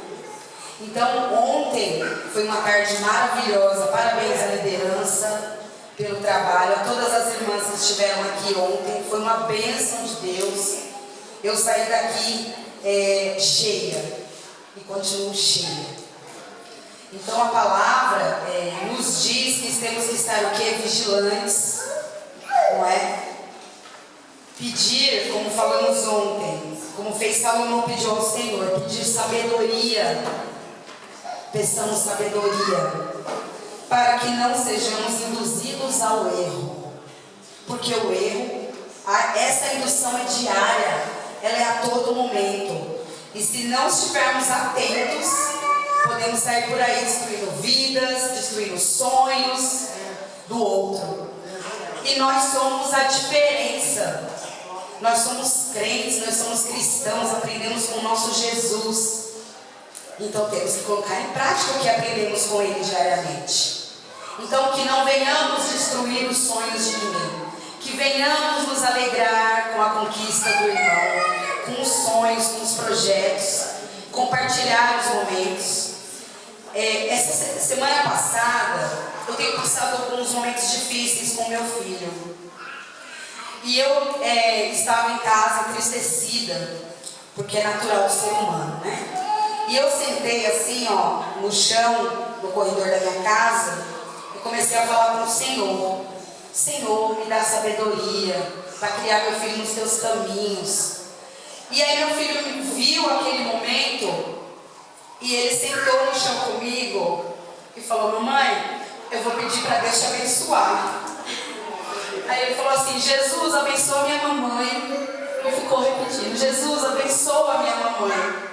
Então, ontem foi uma tarde maravilhosa. Parabéns à liderança pelo trabalho, a todas as irmãs que estiveram aqui ontem. Foi uma bênção de Deus. Eu saí daqui cheia e continuo cheia. Então, a palavra nos diz que temos que estar o quê? Vigilantes, não é? Pedir, como falamos ontem, como fez Salomão, pediu ao Senhor, pedir sabedoria. Peçamos sabedoria, para que não sejamos induzidos ao erro. Porque o erro, essa indução é diária, ela é a todo momento. E se não estivermos atentos, podemos sair por aí destruindo vidas, destruindo sonhos do outro. E nós somos a diferença. Nós somos crentes, nós somos cristãos, aprendemos com o nosso Jesus. Então temos que colocar em prática o que aprendemos com Ele diariamente. Então que não venhamos destruir os sonhos de ninguém. Que venhamos nos alegrar com a conquista do irmão, com os sonhos, com os projetos, compartilhar os momentos. Essa semana passada, eu tenho passado alguns momentos difíceis com meu filho. E eu estava em casa entristecida, porque é natural do ser humano, né? E eu sentei assim, ó, no chão, no corredor da minha casa, e comecei a falar com o Senhor. Senhor, me dá sabedoria para criar meu filho nos teus caminhos. E aí meu filho viu aquele momento, e ele sentou no chão comigo e falou: mamãe, eu vou pedir para Deus te abençoar. Aí ele falou assim: Jesus, abençoa minha mamãe. E ficou repetindo: Jesus, abençoa minha mamãe.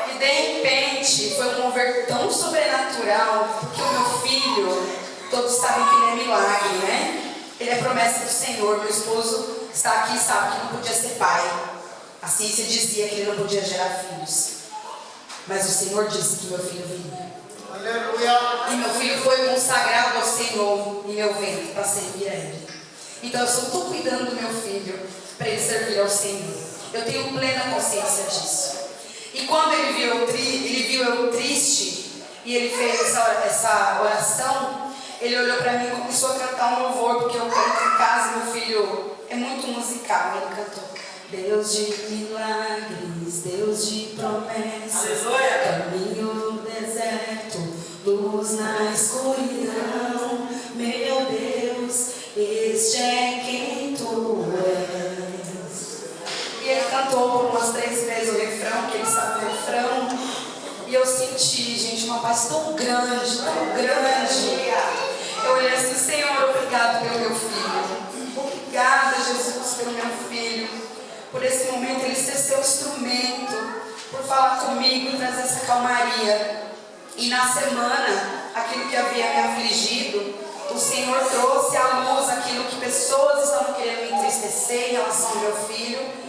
E de repente foi um mover tão sobrenatural, porque o meu filho, todos sabem que ele é milagre, né? Ele é promessa do Senhor. Meu esposo está aqui e sabe que não podia ser pai. Assim se dizia que ele não podia gerar filhos. Mas o Senhor disse que meu filho viria. Aleluia. E meu filho foi consagrado ao Senhor em meu ventre para servir a Ele. Então eu só estou cuidando do meu filho para ele servir ao Senhor. Eu tenho plena consciência disso. E quando ele viu eu triste, e ele fez essa oração, ele olhou para mim e começou a cantar um louvor, porque eu canto em casa, meu filho é muito musical. Ele cantou: Deus de milagres, Deus de promessas, caminho no deserto, luz na escuridão, meu Deus, este é quem tu és. E ele cantou por umas 3 vezes o refrão, que ele sabe o refrão, e eu senti, gente, uma paz tão grande, tão grande. Eu olhei assim: Senhor, obrigado pelo meu filho, obrigada, Jesus, pelo meu filho, por esse momento ele ser seu instrumento, por falar comigo, trazer essa calmaria. E na semana, aquilo que havia me afligido, o Senhor trouxe à luz aquilo que pessoas estavam querendo me entristecer em relação ao meu filho.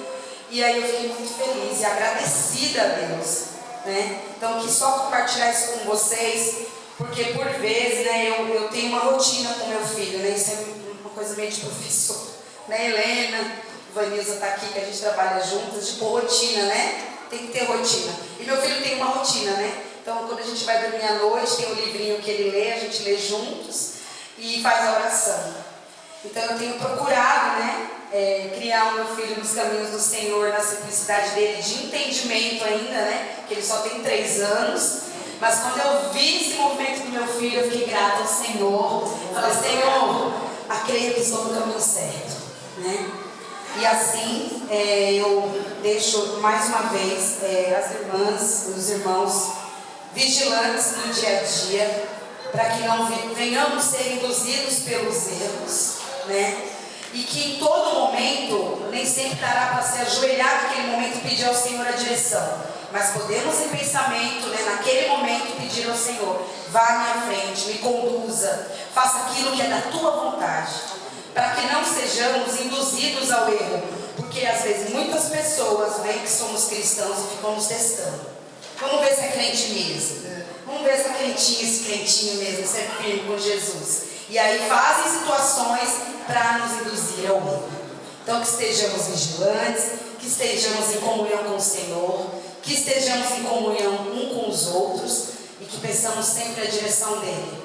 E aí eu fiquei muito feliz e agradecida a Deus, né? Então, que só compartilhar isso com vocês, porque por vezes, né, eu tenho uma rotina com meu filho, né? Isso é uma coisa meio de professor, né? Helena, Vanilza está aqui, que a gente trabalha juntas, tipo rotina, né? Tem que ter rotina. E meu filho tem uma rotina, né? Então, quando a gente vai dormir à noite, tem um livrinho que ele lê, a gente lê juntos e faz a oração. Então, eu tenho procurado, né, criar o meu filho nos caminhos do Senhor, na simplicidade dele, de entendimento ainda, né? Que ele só tem 3 anos, Mas quando eu vi esse movimento do meu filho, eu fiquei grata ao Senhor. Falei, Senhor, acredito que estou no caminho certo, né? E assim, eu deixo mais uma vez as irmãs, os irmãos vigilantes no dia a dia, para que não venhamos ser induzidos pelos erros, né? E que em todo momento, nem sempre dará para se ajoelhar naquele momento e pedir ao Senhor a direção, mas podemos em pensamento, né, naquele momento pedir ao Senhor, vá à minha frente, me conduza, faça aquilo que é da tua vontade, para que não sejamos induzidos ao erro, porque às vezes muitas pessoas veem que somos cristãos e ficam nos testando. Vamos ver se é crente mesmo. Vamos ver se é crentinho, esse crentinho mesmo, se é firme com Jesus. E aí fazem situações para nos induzir ao erro. Então que estejamos vigilantes, que estejamos em comunhão com o Senhor, que estejamos em comunhão um com os outros e que peçamos sempre a direção dele.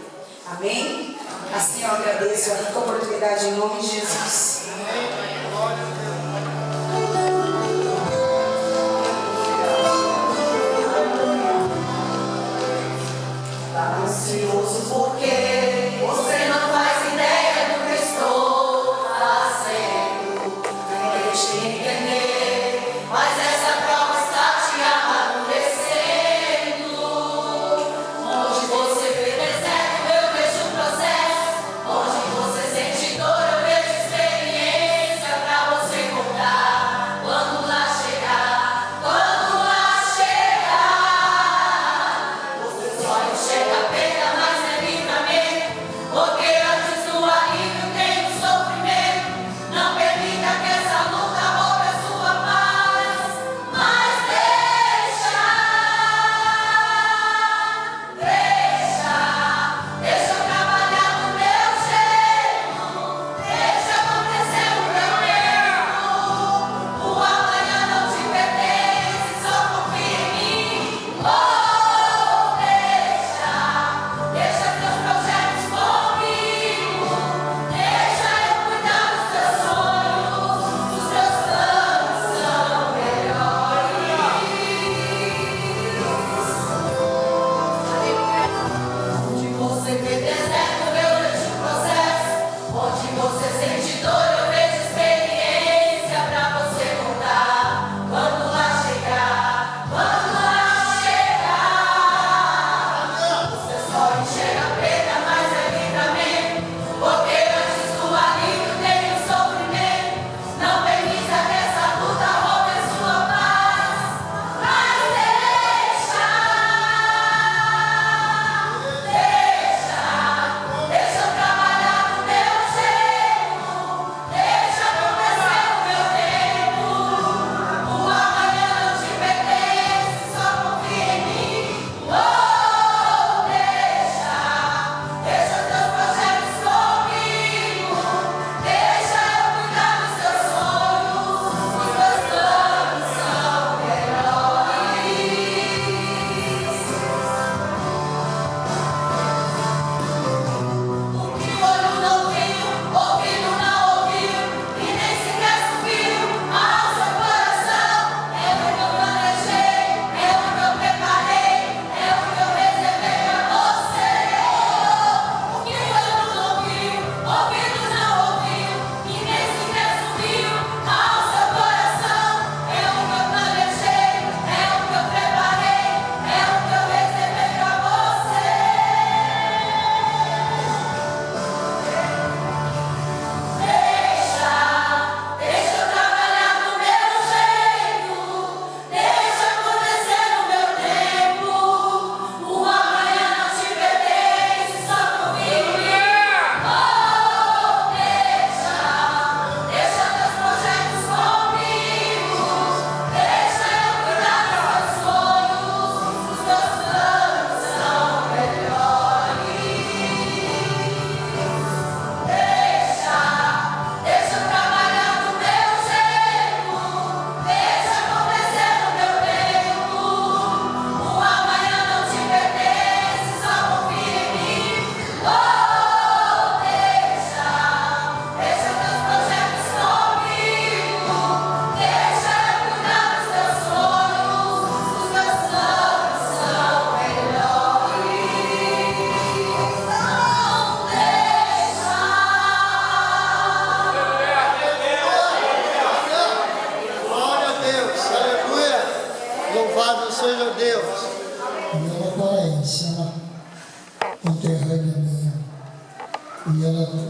Amém? Assim eu agradeço a rica oportunidade em nome de Jesus. Tá ansioso porque você não faz ideia do que estou fazendo. Não deixe de entender, mas essa prova está te amadurecendo. Onde você vê deserto, eu vejo o processo. Onde você sente dor, eu vejo experiência pra você contar. Quando lá chegar, você só enxerga a perda, mas é livre a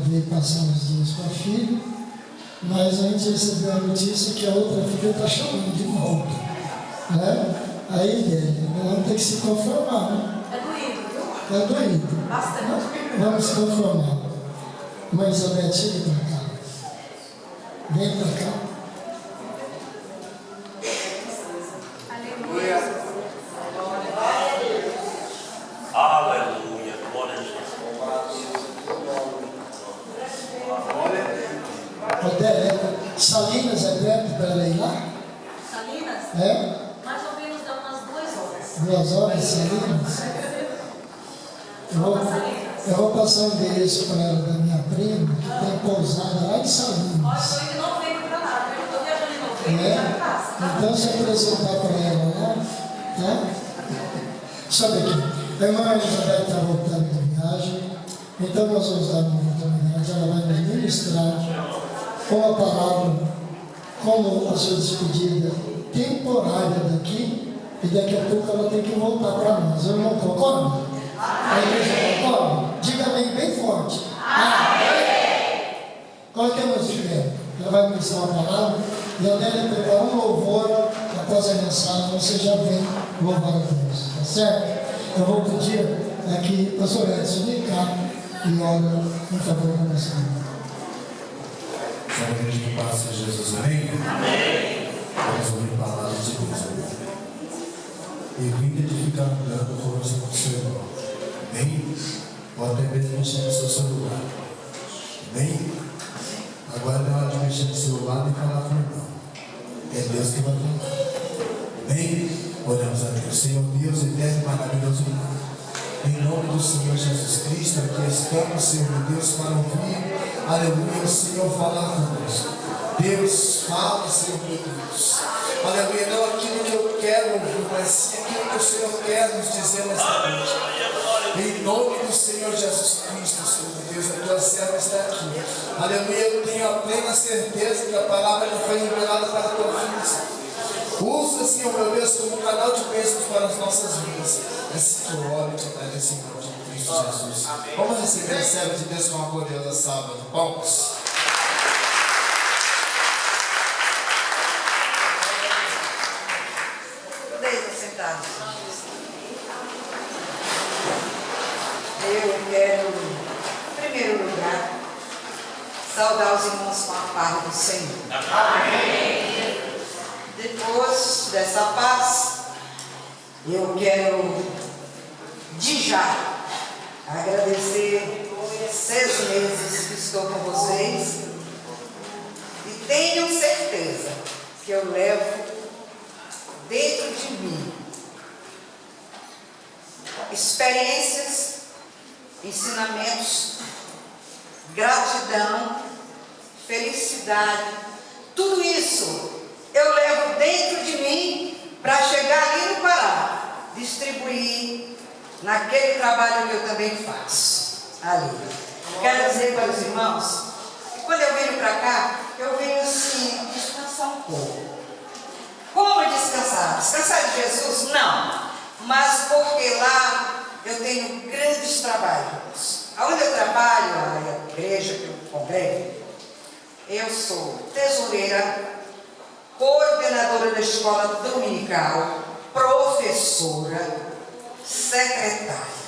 veio passar uns dias com a filha, mas a gente recebeu a notícia que a outra filha está chamando de volta. Né? Aí, nós vamos ter que se conformar. Né? É doído, viu? É doído. Bastante. Vamos se conformar. Mãe Elizabeth, chega para cá. Vem para cá. Aleluia. Glória a Jesus. Salinas é perto para ela ir lá? Salinas? É? Mais ou menos dá umas 2 horas. 2 horas, Salinas? Eu vou passar o endereço para ela da minha prima, que tem pousada lá em Salinas. Olha, eu ainda não venho para nada, eu estou viajando em novembro, já em casa. Então, se apresentar para ela lá, tá? Sobe aqui. A irmã Elizabeth está voltando da viagem, então nós vamos dar uma oportunidade, ela vai nos ministrar uma palavra como a sua despedida temporária daqui, e daqui a pouco ela tem que voltar para nós. Eu não concordo? A igreja concorda? Diga amém bem forte. Amém. Coloque a música. Ela vai ministrar uma palavra e a Adélia preparar um louvor após a mensagem. Você já vem louvar a Deus, tá certo? Eu vou pedir aqui para o pastor Edson vir cá e ora em favor da nossa vida. Só igreja que passa Jesus, amém? Amém. Vamos ouvir a palavra de Deus. E vim edificar dando força para o seu irmão. Amém? Ou até mesmo mexer no seu celular. Amém? Agora não é hora de mexer no celular e falar com o irmão. É Deus que vai falar. Amém? Oramos a Deus. Senhor Deus, eterno e maravilhoso irmão. Em nome do Senhor Jesus Cristo, aqui estamos, Senhor Deus, para ouvir, aleluia, o Senhor falar conosco. Deus, fala, Senhor meu Deus. Aleluia, não aquilo que eu quero ouvir, mas sim aquilo que o Senhor quer nos dizer nesta noite. Em nome do Senhor Jesus Cristo, Senhor Deus, a tua serva está aqui. Aleluia, eu tenho a plena certeza que a palavra não foi revelada para a tua filha. Usa, Senhor meu Deus, como um canal de bênçãos para as nossas vidas. Esse que eu oro e te agradeço em nome de Cristo Jesus. Vamos receber a serva de Deus com uma gloriosa salva de palmas. Deixa sentado. Eu quero, em primeiro lugar, saudar os irmãos com a paz do Senhor. Amém. Depois dessa paz, eu quero de já agradecer 6 meses que estou com vocês e tenho certeza que eu levo dentro de mim experiências, ensinamentos, gratidão, felicidade, tudo isso eu levo dentro de mim para chegar ali no Pará, distribuir naquele trabalho que eu também faço ali. Quero dizer para os irmãos que quando eu venho para cá, eu venho assim, descansar um pouco. Como descansar? Descansar de Jesus? Não. Mas porque lá eu tenho grandes trabalhos. Onde eu trabalho, a igreja que eu congrego, eu sou tesoureira, coordenadora da escola dominical, professora, secretária.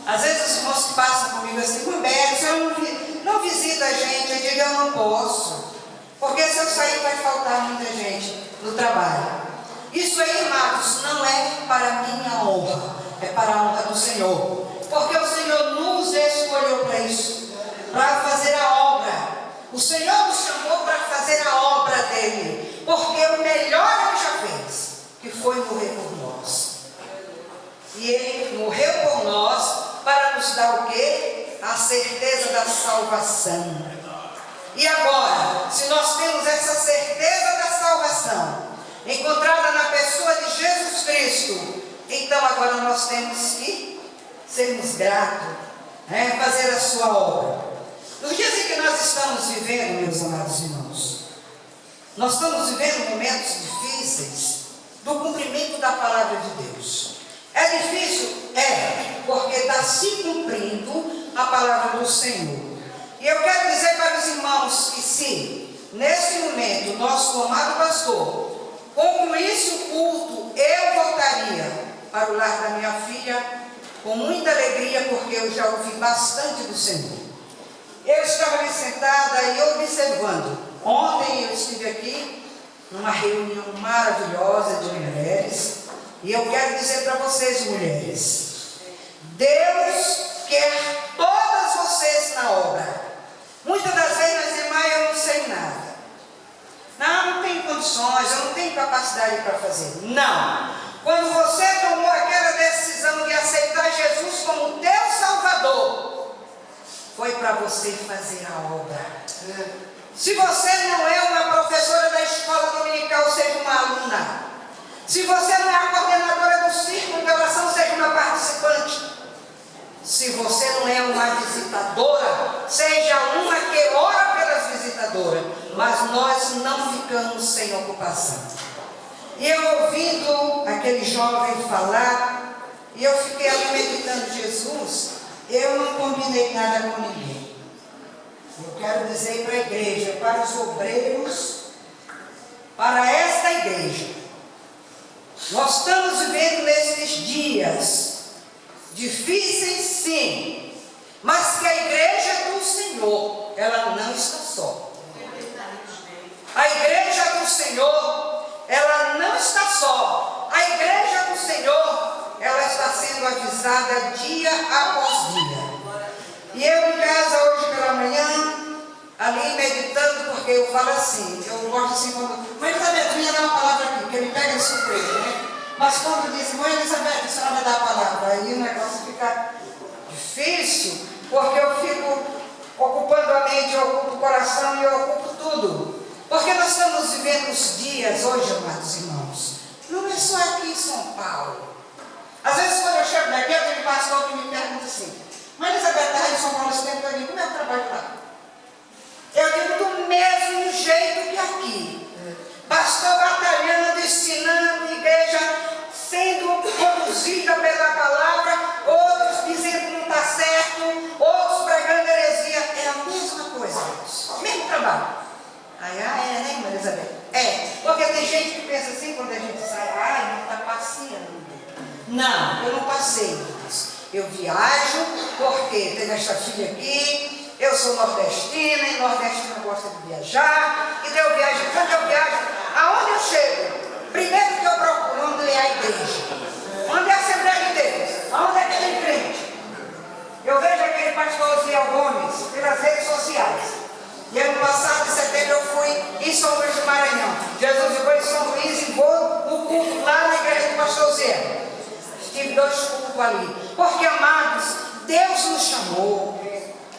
Às vezes os irmãos que passam comigo assim, Humberto, se eu não visita a gente, eu digo, eu não posso. Porque se eu sair vai faltar muita gente no trabalho. Isso aí, amados, não é para minha honra, é para a honra do Senhor. Porque o Senhor nos escolheu para isso, para fazer a obra. O Senhor nos chamou para fazer a obra dele, porque o melhor ele já fez, que foi morrer por nós. E ele morreu por nós para nos dar o quê? A certeza da salvação. E agora, se nós temos essa certeza da salvação, encontrada na pessoa de Jesus Cristo, então agora nós temos que sermos gratos, fazer a sua obra. Nos dias em que nós estamos vivendo, meus amados irmãos, nós estamos vivendo momentos difíceis do cumprimento da palavra de Deus. É difícil? É, porque está se cumprindo a palavra do Senhor. E eu quero dizer para os irmãos que se, nesse momento, nosso amado pastor concluísse o culto, eu voltaria para o lar da minha filha com muita alegria, porque eu já ouvi bastante do Senhor. Eu estava ali sentada e observando. Ontem eu estive aqui numa reunião maravilhosa de mulheres, e eu quero dizer para vocês, mulheres, Deus quer todas vocês na obra. Muitas das vezes nós dizemos, mas eu não sei nada. Não tenho condições, eu não tenho capacidade para fazer. Não. Quando você tomou aquela decisão de aceitar Jesus como teu Salvador, foi para você fazer a obra. Se você não é uma professora da escola dominical, seja uma aluna. Se você não é a coordenadora do círculo de oração, seja uma participante. Se você não é uma visitadora, seja uma que ora pelas visitadoras. Mas nós não ficamos sem ocupação. E eu ouvindo aquele jovem falar, e eu fiquei ali meditando, Jesus, eu não combinei nada com ninguém. Eu quero dizer para a igreja, para os obreiros, para esta igreja, nós estamos vivendo nesses dias difíceis, sim, mas que a igreja do Senhor, ela não está só. A igreja do Senhor, ela não está só. A igreja do Senhor, ela está sendo avisada dia após dia. E eu em casa hoje pela manhã, ali meditando, porque eu falo assim, eu gosto assim quando... Mãe Elizabeth, vinha dar uma palavra aqui, porque me pega de surpresa, né? Mas quando diz, Mãe Elizabeth, a senhora vai dar a palavra, aí o negócio fica difícil, porque eu fico ocupando a mente, eu ocupo o coração e eu ocupo tudo. Porque nós estamos vivendo os dias hoje, amados irmãos, não é só aqui em São Paulo. Às vezes quando eu chego daqui, eu tenho um pastor que me pergunta assim, Mãe Elizabeth, está em São Paulo esse tempo todo, como é que eu trabalho lá? Eu digo do mesmo jeito que aqui. Pastor batalhando, ensinando, igreja sendo conduzida pela palavra, outros dizendo que não está certo, outros pregando heresia. É a mesma coisa, irmãos. Mesmo trabalho. Aí, é, né, irmã Elizabeth? É, porque tem gente que pensa assim quando a gente sai, não está passeando. Não, eu não passei, irmãos. Eu viajo porque tenho esta filha aqui, eu sou nordestina e nordestino gosta de viajar, então eu viajo. Quando eu viajo, aonde eu chego? Primeiro que eu procuro onde é a igreja, onde é a Assembleia de Deus, aonde é que tem crente. Eu vejo aquele pastor Ziel Gomes pelas redes sociais. E ano passado, em setembro, eu fui em São Luís do Maranhão. Jesus eu vou em São Luís e vou no culto lá na igreja do pastor Ziel. Tive 2 cultos ali. Porque, amados, Deus nos chamou.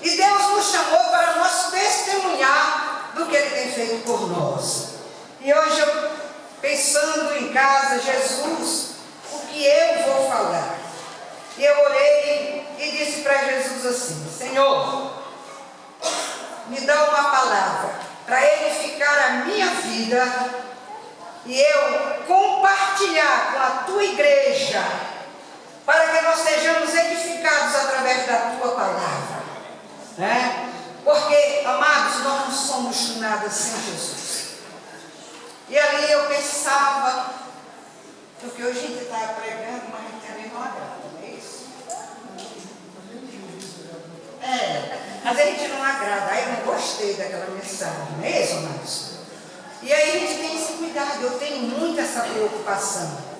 E Deus nos chamou para nós testemunhar do que Ele tem feito por nós. E hoje eu, pensando em casa, Jesus, o que eu vou falar? E eu orei e disse para Jesus assim, Senhor, me dá uma palavra para edificar a minha vida e eu compartilhar com a tua igreja para que nós sejamos edificados através da tua palavra, né? Porque, amados, nós não somos nada sem Jesus. E ali eu pensava, porque hoje a gente está pregando, mas a gente também não agrada, não é isso? Mas a gente não agrada, aí eu não gostei daquela mensagem, não é isso, amados? E aí a gente tem esse cuidado, eu tenho muito essa preocupação.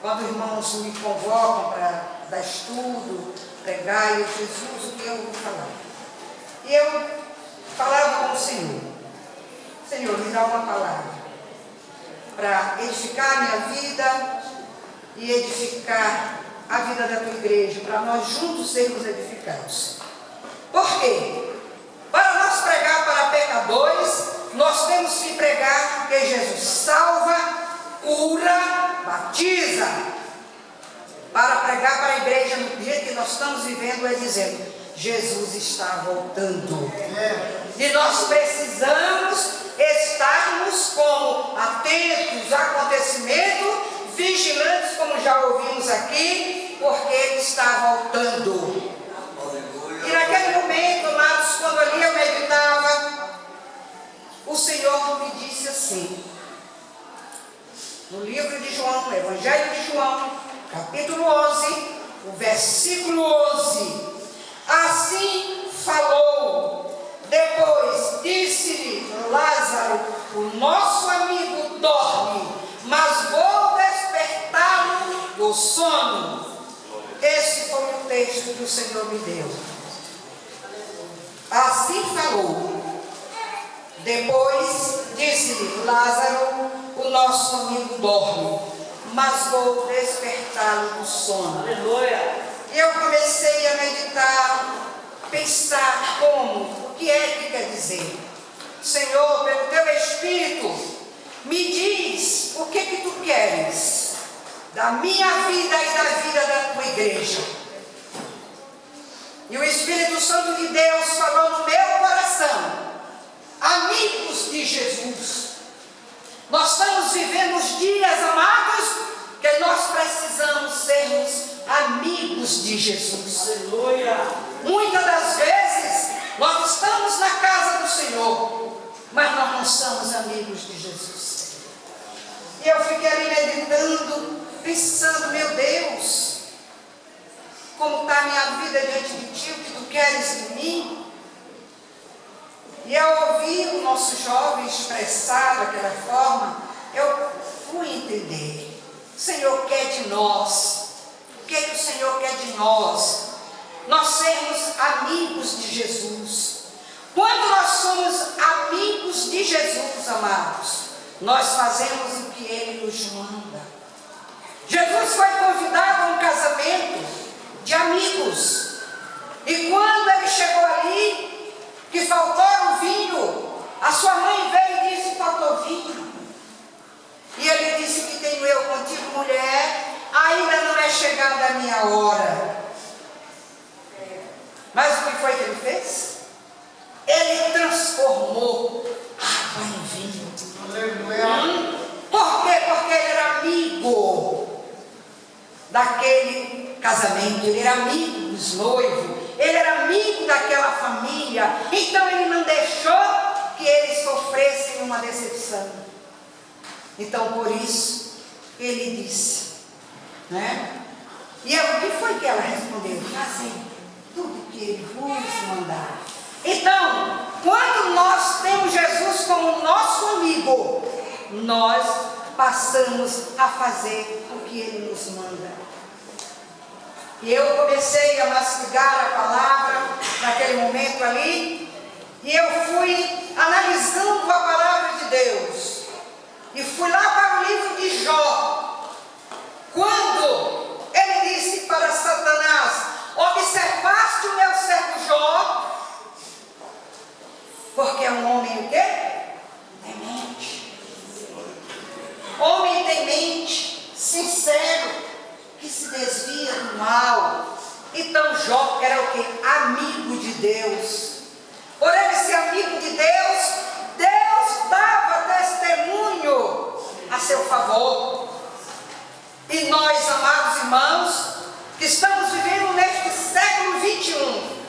Quando os irmãos me convocam para dar estudo, pregar, eu, Jesus, o que eu vou falar? E eu falava com o Senhor, Senhor, me dá uma palavra para edificar a minha vida e edificar a vida da tua igreja, para nós juntos sermos edificados. Por quê? Para nós pregar para pecadores, nós temos que pregar que Jesus salva, cura, batiza. Para pregar para a igreja no dia que nós estamos vivendo é dizendo, Jesus está voltando. E nós precisamos estarmos como atentos ao acontecimento, vigilantes, como já ouvimos aqui, porque Ele está voltando. E naquele momento, amados, quando ali eu diz assim, no livro de João, no Evangelho de João, capítulo 11, o versículo 11. Assim falou, depois disse-lhe Lázaro, o nosso amigo dorme, mas vou despertá-lo do sono. Esse foi o texto que o Senhor me deu. Assim falou. Depois disse-lhe Lázaro, o nosso amigo dorme, mas vou despertá-lo do sono. Aleluia. E eu comecei a meditar, pensar o que é que quer dizer. Senhor, pelo teu Espírito, me diz o que tu queres da minha vida e da vida da tua igreja. E o Espírito Santo de Deus falou no meu coração, amigos de Jesus. Nós estamos vivendo os dias, amados, que nós precisamos sermos amigos de Jesus. Aleluia. Muitas das vezes nós estamos na casa do Senhor, mas nós não somos amigos de Jesus. E eu fiquei ali meditando, pensando, meu Deus, como está a minha vida diante de Ti, o que Tu queres de mim? E ao ouvir o nosso jovem expressar daquela forma, eu fui entender. O Senhor quer de nós. O que é que o Senhor quer de nós? Nós sermos amigos de Jesus. Quando nós somos amigos de Jesus, amados, nós fazemos o que Ele nos manda. Jesus foi convidado a um casamento de amigos. E quando ele chegou ali, que faltou o vinho, a sua mãe veio e disse, faltou vinho. E ele disse, que tenho eu contigo, mulher, ainda não é chegada a minha hora. Mas o que foi que ele fez? Ele transformou água em vinho. Por quê? Porque ele era amigo daquele casamento, ele era amigo dos noivos, ele era amigo daquela família, então ele não deixou que eles sofressem uma decepção. Então por isso ele disse, né? E o que foi que ela respondeu? Fazei tudo que ele vos mandar. Então, quando nós temos Jesus como nosso amigo, nós passamos a fazer o que ele nos manda. E eu comecei a mastigar a palavra naquele momento ali, e eu fui analisando a palavra de Deus, e fui lá para o livro de Jó, quando ele disse para Satanás, observaste o meu servo Jó, porque é um homem o quê? Temente. Homem temente, sincero, que se desvia do mal. Então Jó era o quê? Amigo de Deus. Por ele ser amigo de Deus, Deus dava testemunho a seu favor. E nós, amados irmãos, que estamos vivendo neste século 21,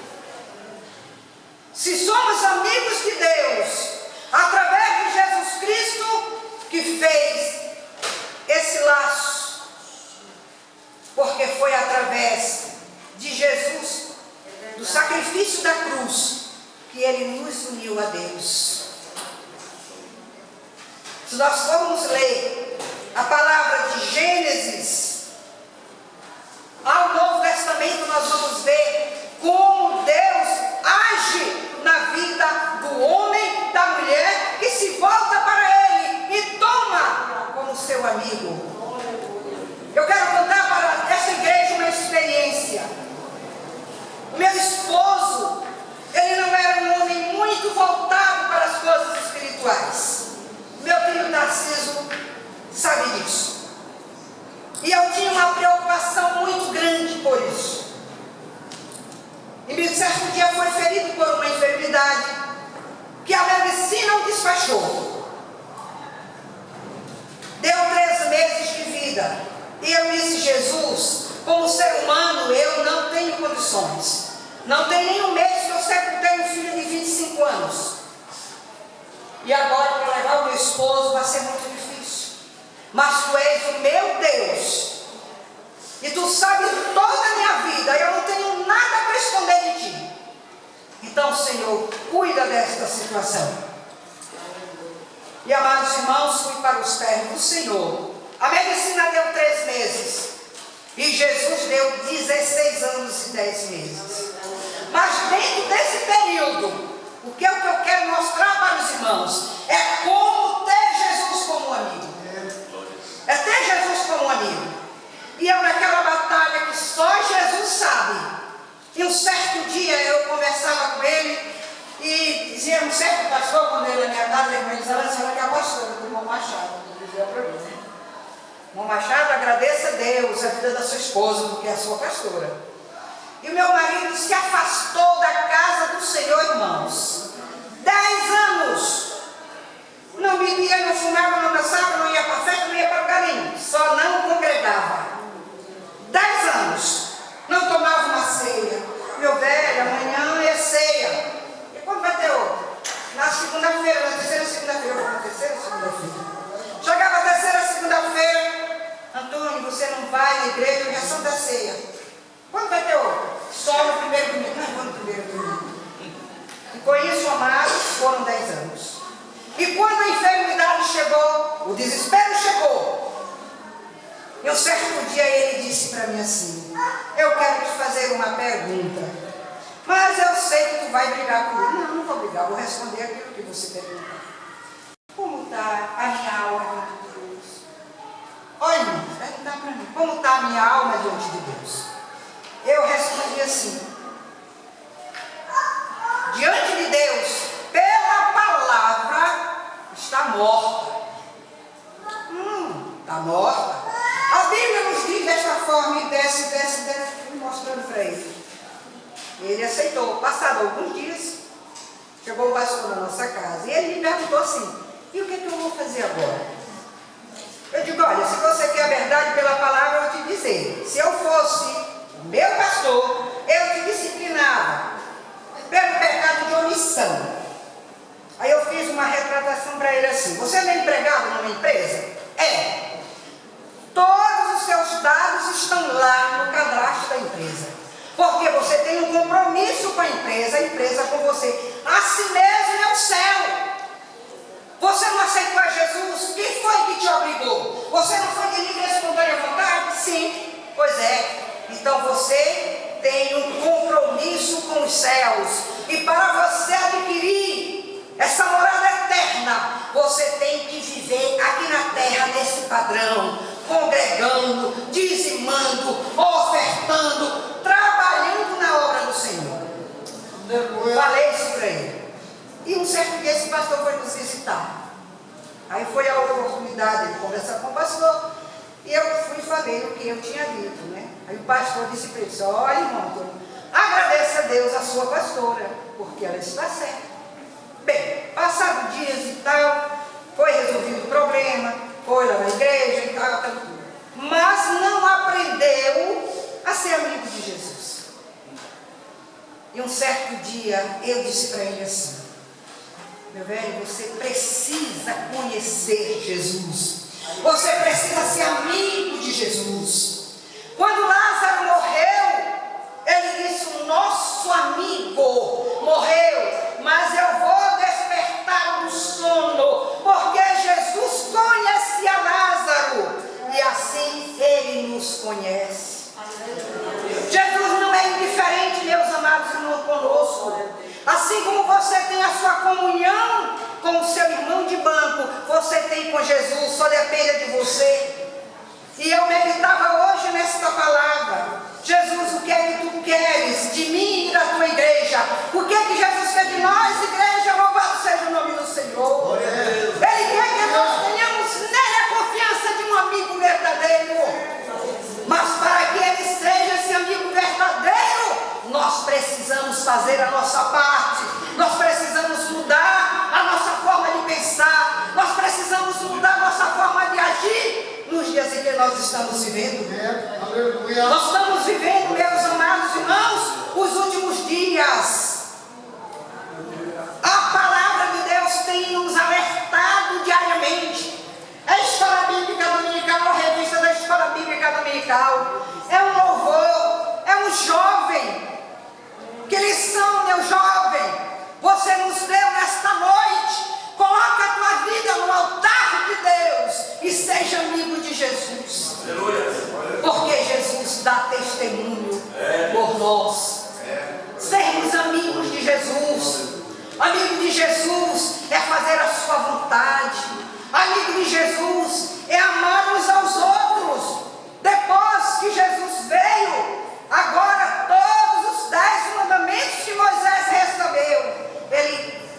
se somos amigos de Deus, através de Jesus Cristo, que fez esse laço, porque foi através de Jesus, do sacrifício da cruz, que Ele nos uniu a Deus. Se nós formos ler a palavra de Gênesis ao Novo Testamento, nós vamos ver como Deus age na vida do homem, da mulher, que se volta para Ele e toma como seu amigo. Eu quero contar para essa igreja uma experiência. O meu esposo, ele não era um homem muito voltado para as coisas espirituais. Meu filho Narciso sabe disso. E eu tinha uma preocupação muito grande por isso. E certo dia foi ferido por uma enfermidade que a medicina o despachou. Deu 3 meses de vida. E eu disse, Jesus, como ser humano, eu não tenho condições. Não tem nenhum mês que eu sepultei um filho de 25 anos. E agora para levar o meu esposo vai ser muito difícil. Mas tu és o meu Deus. E tu sabes toda a minha vida. Eu não tenho nada para esconder de ti. Então, Senhor, cuida desta situação. E, amados irmãos, fui para os pés do Senhor. A medicina deu 3 meses. E Jesus deu 16 anos e 10 meses. Mas dentro desse período, o que eu quero mostrar para os irmãos é como ter Jesus como amigo. É ter Jesus como amigo. E eu naquela batalha que só Jesus sabe. E um certo dia eu conversava com ele e dizia, um certo pastor, quando ele ia na minha casa, ele me dizia, a senhora que é a pastora do irmão Machado. Ele dizia para mim, né? Irmão Machado, agradeça a Deus a vida da sua esposa, porque é a sua pastora. E o meu marido se afastou da casa do Senhor, irmãos. 10 anos. Não bebia, não fumava, não dançava, não ia para festa, não ia para lugar nenhum. Só não congregava. 10 anos. Não tomava uma ceia. Meu velho, amanhã é ceia. E quando vai ter outra? Na segunda-feira, na terceira segunda-feira. Eu vou na terceira segunda-feira. Chegava a terceira segunda-feira. Antônio, você não vai na igreja, hoje é Santa Ceia. Quando vai ter outra? Só no primeiro domingo. Não, quando no primeiro domingo. E com isso, amados, foram 10 anos. E quando a enfermidade chegou, o desespero chegou. E um certo dia ele disse para mim assim, eu quero te fazer uma pergunta, mas eu sei que tu vai brigar comigo. Não, não vou brigar, vou responder aquilo que você pergunta. Como está a minha alma diante de Deus? Olha, irmão, perguntar para mim, como está a minha alma diante de Deus? Eu respondi assim, diante de Deus, pela palavra, está morta. Está morta. A Bíblia nos diz desta forma, e desce, mostrando para ele. Ele aceitou. Passado alguns dias, chegou o pastor na nossa casa, e ele me perguntou assim, e o que é que eu vou fazer agora? Eu digo, olha, se você quer a verdade pela palavra, eu vou te dizer. Se eu fosse meu pastor, eu te disciplinava pelo pecado de omissão. Aí eu fiz uma retratação para ele assim, você é empregado numa empresa? É. Todos os seus dados estão lá no cadastro da empresa. Porque você tem um compromisso com a empresa com você. Assim mesmo é o céu. Você não aceitou a Jesus? Quem foi que te obrigou? Você não foi de livre e espontânea vontade? Sim. Pois é. Então você tem um compromisso com os céus. E para você adquirir essa morada eterna, você tem que viver aqui na terra nesse padrão, congregando, dizimando, ofertando, trabalhando na obra do Senhor. Falei isso para ele. E um certo dia esse pastor foi nos visitar. Aí foi a oportunidade de conversar com o pastor. E eu fui e falei o que eu tinha dito, né? Aí o pastor disse para ele, olha, irmão Antônio, agradeça a Deus a sua pastora, porque ela está certa. Bem, passados dias e tal, foi resolvido o problema, foi lá na igreja e tal, mas não aprendeu a ser amigo de Jesus. E um certo dia eu disse para ele assim, meu velho, você precisa conhecer Jesus, você precisa ser amigo de Jesus. Quando Lázaro morreu, ele disse, o nosso amigo morreu, mas eu vou despertar do sono, porque Jesus conhecia Lázaro, e assim ele nos conhece. Jesus não é indiferente, meus amados irmãos, conosco. Assim como você tem a sua comunhão com o seu irmão de banco, você tem com Jesus, só depende de você. E eu meditava hoje nesta palavra. Jesus, o que é que tu queres de mim e da tua igreja? O que é que Jesus quer de nós, igreja? Louvado seja o nome do Senhor. Ele quer que nós tenhamos nele a confiança de um amigo verdadeiro. Mas para que ele seja esse amigo verdadeiro, nós precisamos fazer a nossa parte. Nós precisamos mudar a nossa forma de pensar. Nós precisamos mudar a nossa forma de agir nos dias em que nós estamos vivendo. Nós estamos vivendo, meus amados irmãos, os últimos dias. A palavra de Deus tem nos alertado Jesus é fazer a sua vontade. Amigo de Jesus é amar uns aos outros. Depois que Jesus veio, agora todos os 10 mandamentos que Moisés recebeu, ele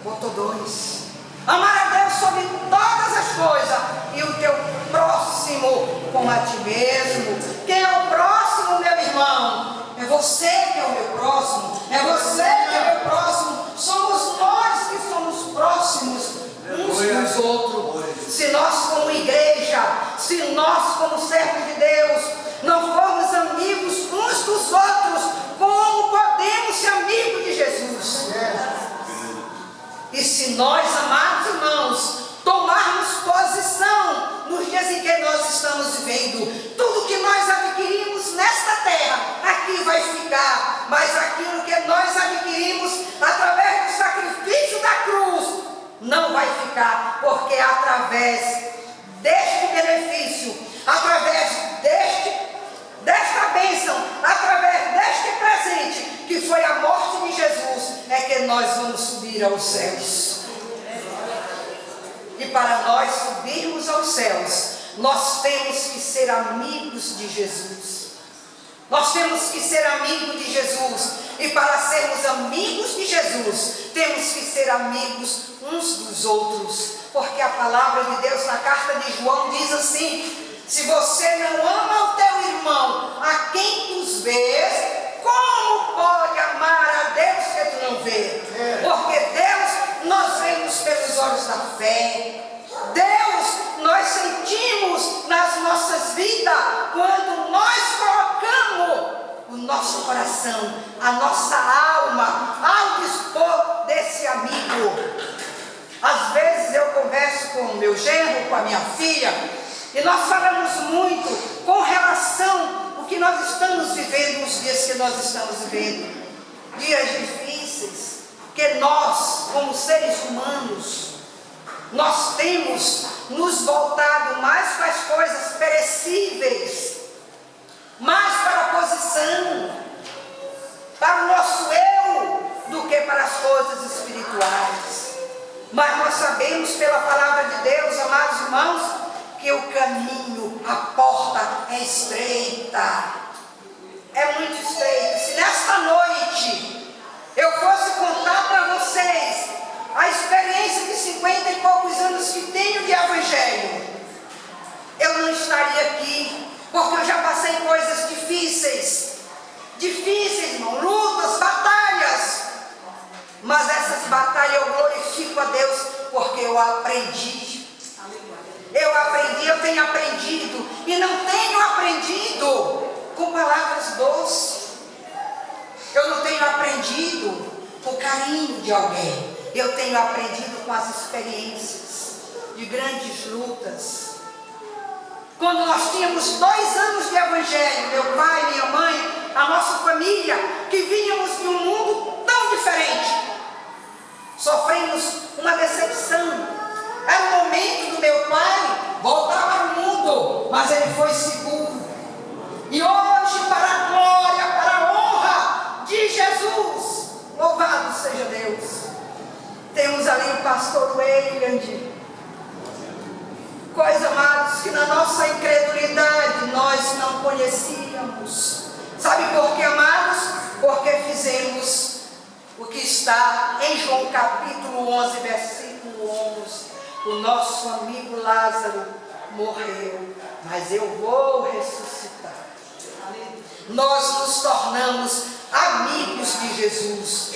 botou 2. Amar a Deus sobre todas as coisas e o teu próximo como a ti mesmo. Quem é o próximo, meu irmão? É você que é o meu próximo. É você que é o meu próximo. Somos nós que somos próximos uns dos outros. Se nós como igreja, se nós como servos de Deus, não formos amigos uns dos outros, como podemos ser amigos de Jesus? E se nós, amados irmãos, tomarmos posição nos dias em que nós estamos vivendo, tudo que nós adquirimos nesta terra, aqui vai ficar, mas aquilo que nós adquirimos através do sacrifício da cruz, não vai ficar, porque é através deste benefício, através desta bênção, através deste presente, que foi a morte de Jesus, é que nós vamos subir aos céus. E para nós subirmos aos céus, nós temos que ser amigos de Jesus. Nós temos que ser amigos de Jesus. E para sermos amigos de Jesus, temos que ser amigos uns dos outros. Porque a palavra de Deus na carta de João diz assim: se você não ama o teu irmão, a quem tu vês, como pode amar a Deus que tu não vê? Porque Deus nós vemos pelos olhos da fé. Deus nós sentimos nas nossas vidas quando nós colocamos o nosso coração, a nossa alma ao dispor desse amigo. Às vezes eu converso com o meu genro, com a minha filha, e nós falamos muito com relação ao que nós estamos vivendo, os dias que nós estamos vivendo. Dias difíceis, que nós, como seres humanos, nós temos nos voltado mais para as coisas perecíveis, mais para a posição, para o nosso eu, do que para as coisas espirituais. Mas nós sabemos pela palavra de Deus, amados irmãos, que o caminho, a porta é estreita. É muito estreita. Se nesta noite eu fosse contar para vocês a experiência de 50 e poucos anos que tenho de evangelho, eu não estaria aqui, porque eu já passei coisas difíceis, irmão, lutas, batalhas, mas essas batalhas eu glorifico a Deus, porque eu aprendi, eu tenho aprendido, e não tenho aprendido com palavras doces, eu não tenho aprendido com o carinho de alguém, eu tenho aprendido com as experiências de grandes lutas. Quando nós tínhamos 2 anos de evangelho, meu pai, minha mãe, a nossa família, que vínhamos de um mundo tão diferente, sofremos uma decepção. Era o momento do meu pai voltar para o mundo, mas ele foi seguro. E hoje, para a glória, para a honra de Jesus, louvado seja Deus, temos ali o pastor William. Coisa, amados, que na nossa incredulidade nós não conhecíamos. Sabe por quê, amados? Porque fizemos o que está em João capítulo 11, versículo 11. O nosso amigo Lázaro morreu, mas eu vou ressuscitar. Nós nos tornamos amigos de Jesus.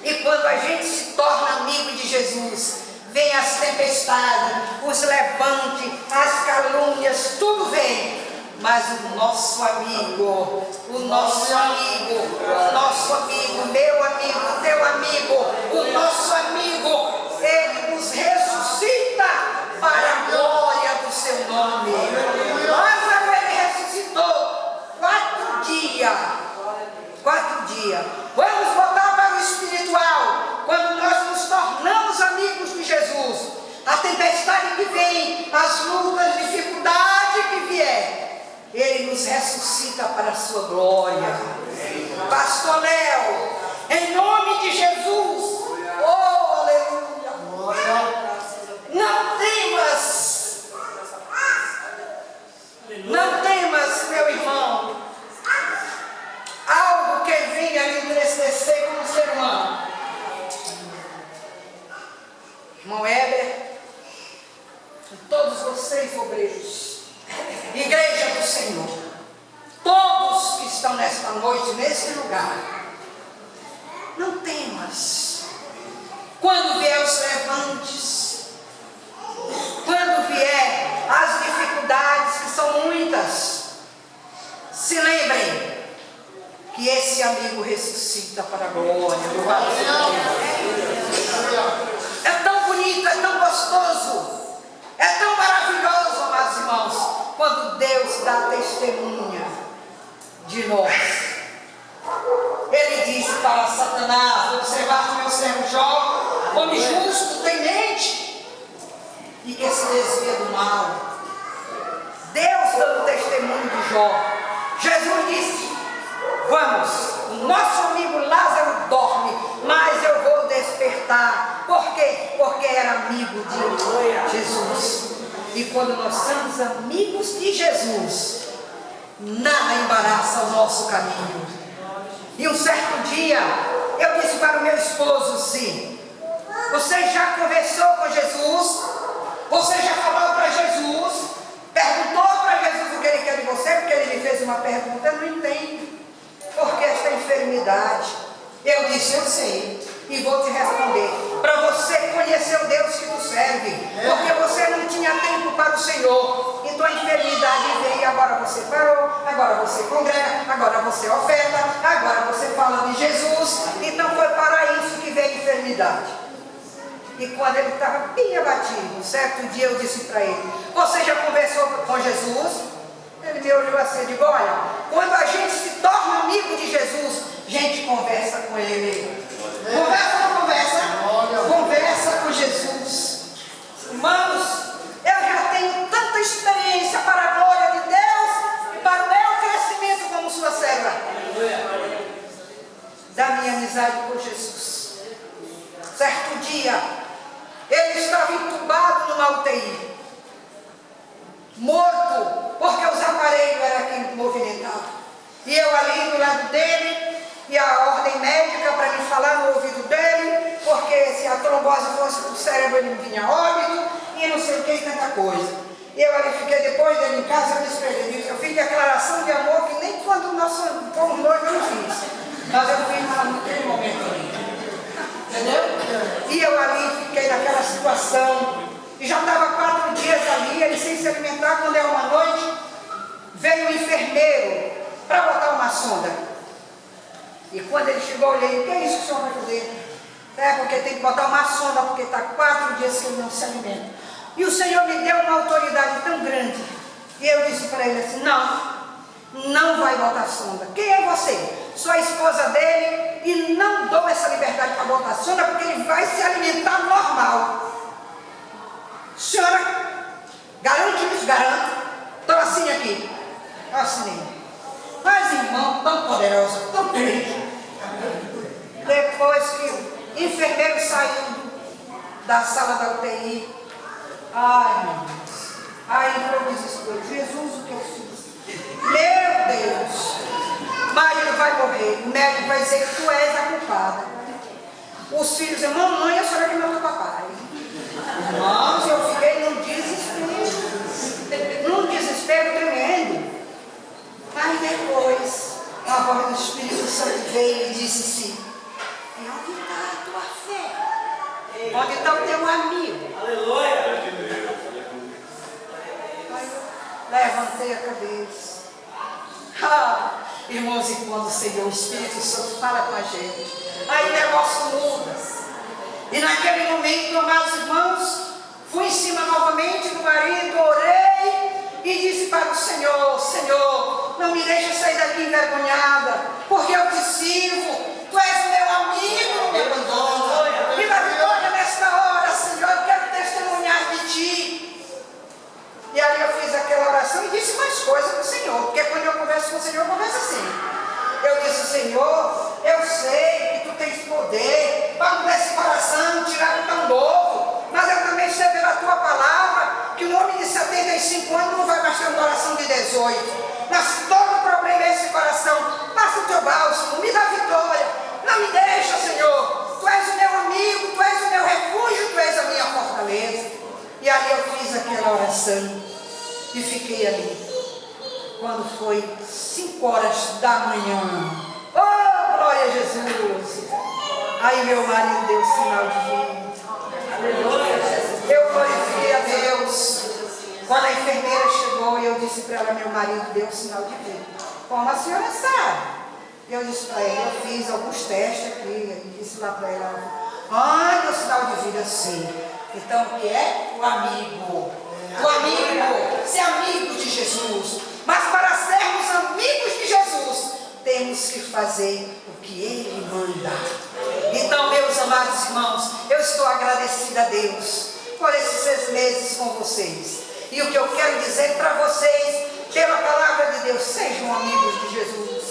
E quando a gente se torna amigo de Jesus, vem as tempestades, os levantes, as calúnias, tudo vem. Mas o nosso amigo, meu amigo, teu amigo, o nosso amigo, ele nos ressuscita para a glória do seu nome. Lázaro, ele ressuscitou 4 dias. 4 dias. Vamos voltar para o espiritual. Quando nós nos tornamos amigos de Jesus, a tempestade que vem, as lutas, dificuldade que vier, ele nos ressuscita para a sua glória. Pastor Léo, em nome de Jesus, obreiros, igreja do Senhor, todos que estão nesta noite, nesse lugar, não temas. Quando vier os levantes, quando vier as dificuldades, que são muitas, se lembrem que esse amigo ressuscita para a glória. É tão bonito, é tão gostoso, é tão maravilhoso, amados irmãos, quando Deus dá testemunha de nós. Ele disse para Satanás: observaste meu servo Jó, homem justo, temente, e que se desvia do mal. Deus dando testemunho de Jó. Jesus disse: vamos, o nosso amigo Lázaro dorme, mas eu vou despertar. Por quê? Porque era amigo de Jesus. E quando nós somos amigos de Jesus, nada embaraça o nosso caminho. E um certo dia, eu disse para o meu esposo: sim, você já conversou com Jesus? Você já falou para Jesus? Perguntou para Jesus o que ele quer de você? Porque ele me fez uma pergunta: eu não entendo. Por que esta enfermidade? Eu disse: eu sei, e vou te responder. Para você conhecer o Deus que tu serve. Porque você não tinha tempo para o Senhor. Então a enfermidade veio e agora você parou, agora você congrega, agora você oferta, agora você fala de Jesus. Então foi para isso que veio a enfermidade. E quando ele estava bem abatido, certo dia eu disse para ele: você já conversou com Jesus? Ele me olhou assim e disse: olha, quando a gente se torna amigo de Jesus, a gente conversa com ele. Conversa ou não conversa? Conversa com Jesus. Irmãos, eu já tenho tanta experiência para a glória de Deus e para o meu crescimento como sua serva, da minha amizade com Jesus. Certo dia, ele estava entubado numa UTI, morto, porque os aparelhos eram quem movimentavam. E eu ali do lado dele, e a ordem médica para me falar no ouvido dele, porque se a trombose fosse para o cérebro ele vinha óbito, e não sei o que, tanta coisa. E eu ali fiquei, depois dele em casa, eu disse para ele: eu fiz declaração de amor que nem quando nós fomos noivos eu não fiz. Mas eu fiz naquele momento ali. Entendeu? E eu ali fiquei naquela situação. E já estava 4 dias ali, ele sem se alimentar. Quando é uma noite, veio o enfermeiro para botar uma sonda. E quando ele chegou, eu olhei: o que é isso que o senhor vai fazer? É porque tem que botar uma sonda, porque está 4 dias que ele não se alimenta. E o Senhor me deu uma autoridade tão grande. E eu disse para ele assim: não vai botar sonda. Quem é você? Sou a esposa dele e não dou essa liberdade para botar sonda, porque ele vai se alimentar normal. Senhora, garante isso? Garanto. Estou assim aqui. Assinei. Mas irmão, tão poderosa, tão triste. Depois que o enfermeiro saiu da sala da UTI, ai meu Deus, aí entrou o desespero. Jesus, o que eu fiz? Meu Deus, marido vai morrer, o médico vai dizer que tu és a culpada. Os filhos dizem: mamãe, a senhora que matou o papai. Irmãos, eu fiquei num desespero tremendo. Mas depois, a voz do Espírito Santo veio e disse assim: e onde está a tua fé? Onde está o teu amigo? Aleluia! Aí eu levantei a cabeça. Irmãos, e quando o Senhor, o Espírito Santo, fala com a gente, aí o negócio muda. E naquele momento, amados irmãos, fui em cima novamente do marido, orei e disse para o Senhor: Senhor, não me deixe sair daqui envergonhada, porque eu te sirvo. Tu és o meu amigo, não me abandona. Me dá vitória nesta hora, Senhor, eu quero testemunhar de ti. E aí eu fiz aquela oração e disse mais coisas para o Senhor, porque quando eu converso com o Senhor, eu converso assim. Eu disse: Senhor, eu sei que tu tens poder para mudar esse coração, tirar o tão novo, mas eu também sei pela tua palavra que um homem de 75 anos não vai mais ter um coração de 18. Mas todo o problema é esse coração. Passa o teu bálsamo, me dá vitória. Não me deixa, Senhor. Tu és o meu amigo, tu és o meu refúgio, tu és a minha fortaleza. E ali eu fiz aquela oração. e fiquei ali. Quando foi 5 horas da manhã, oh, glória a Jesus! Aí meu marido deu sinal de vida. Eu glorifiquei a Deus. Quando a enfermeira chegou, eu disse para ela, meu marido deu sinal de vida. Como a senhora sabe? Eu disse para ela, eu fiz alguns testes aqui, e disse lá para ela, ai, deu sinal de vida, sim. Então o que é? O amigo. O amigo, ser amigo de Jesus. Mas para sermos amigos de Jesus, temos que fazer o que Ele manda. Então, meus amados irmãos, eu estou agradecida a Deus por esses 6 meses com vocês. E o que eu quero dizer para vocês, pela palavra de Deus, sejam amigos de Jesus.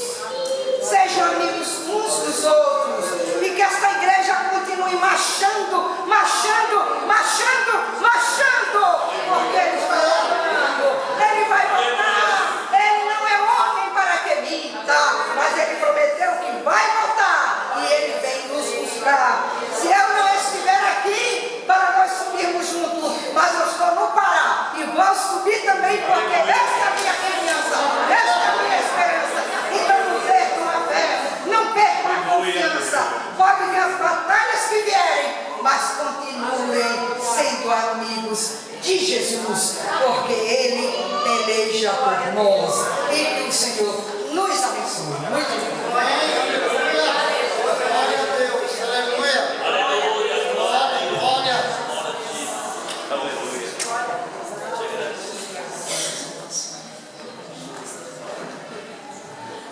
Sejam amigos uns dos outros. E que esta igreja continue marchando, marchando, marchando, marchando. Porque Ele está voltando. Ele vai voltar. Ele não é homem para que minta, mas Ele prometeu que vai voltar. E Ele vem nos buscar. Se eu não estiver aqui para nós subirmos juntos, mas eu estou no Pará e vou subir também, porque esta é a minha criança, esta é a minha esperança. Então não percam a fé, não percam a confiança. Pode vir as batalhas que vierem, mas continuem sendo amigos de Jesus, porque Ele peleja por nós. E que o Senhor nos abençoe. Muito obrigado.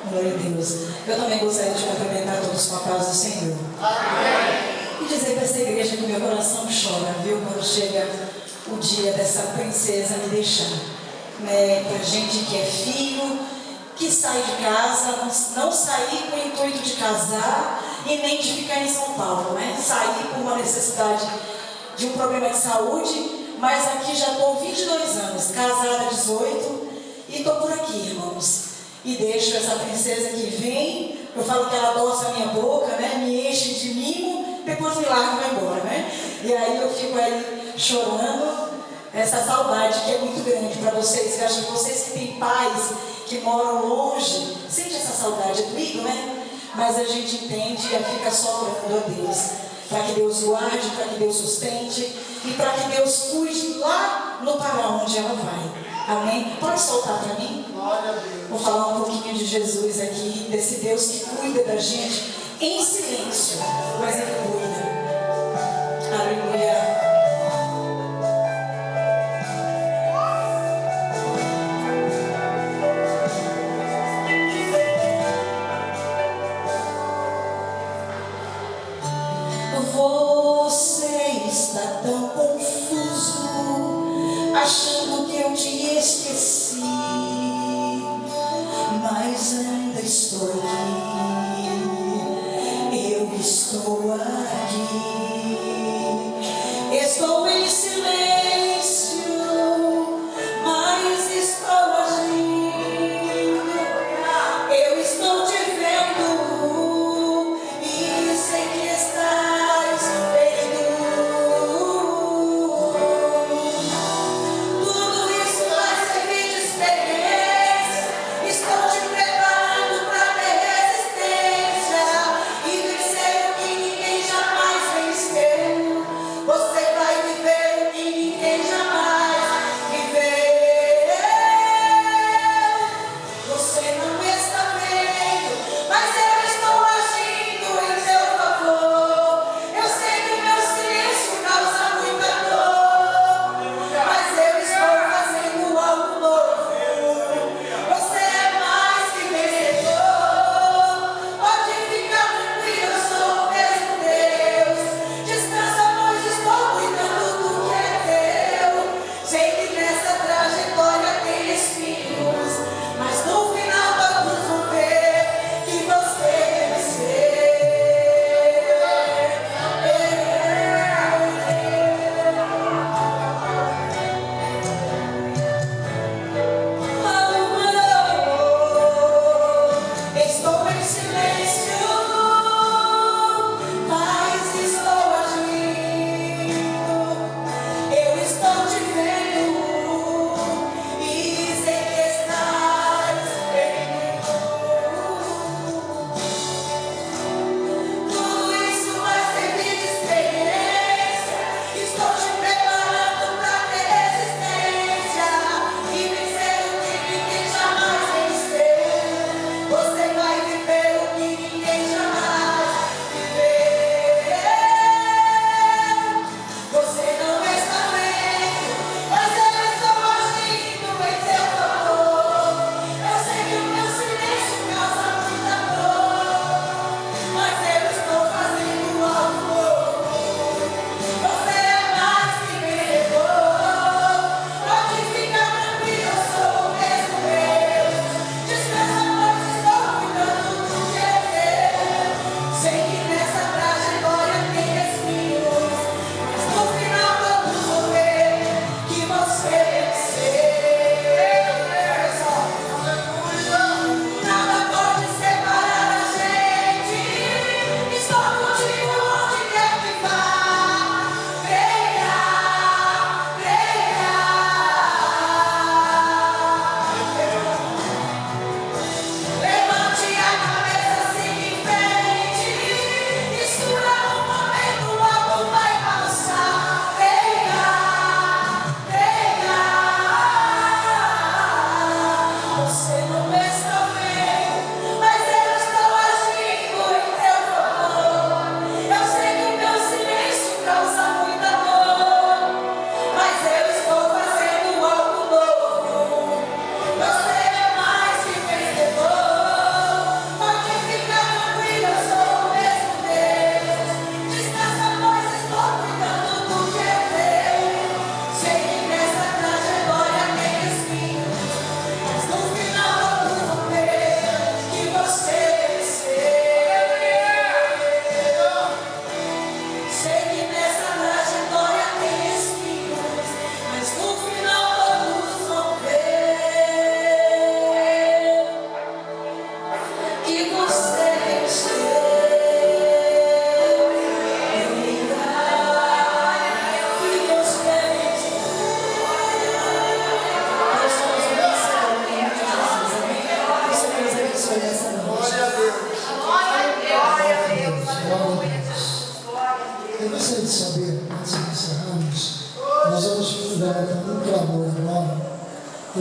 Glória a Deus. Eu também gostaria de cumprimentar todos com a paz do Senhor. Amém. E dizer para essa igreja que meu coração chora, viu? Quando chega o dia dessa princesa me deixar. Né? Para gente que é filho, que sai de casa, não sair com o intuito de casar e nem de ficar em São Paulo, né? Sair por uma necessidade de um problema de saúde, mas aqui já estou 22 anos, casada 18 e estou por aqui, irmãos. E deixo essa princesa que vem, eu falo que ela adoça a minha boca, né? Me enche de mimo, depois me larga e vai embora, né? E aí eu fico aí chorando, essa saudade que é muito grande para vocês. Eu acho que vocês que têm pais que moram longe, sente essa saudade, é doído, né? Mas a gente entende e fica só orando a Deus, para que Deus guarde, para que Deus sustente e para que Deus cuide lá no Pará onde ela vai. Amém? Pode soltar para mim? Vou falar um pouquinho de Jesus aqui, desse Deus que cuida da gente em silêncio, mas Ele cuida. Aleluia. Você está tão confuso, achando que eu te esqueci, mas ainda estou aqui, eu estou aqui, estou em silêncio, mas estou agindo, eu estou te vendo e sei que estás vendo. Tudo isso vai servir de experiência. Estou te preparando para ter resistência.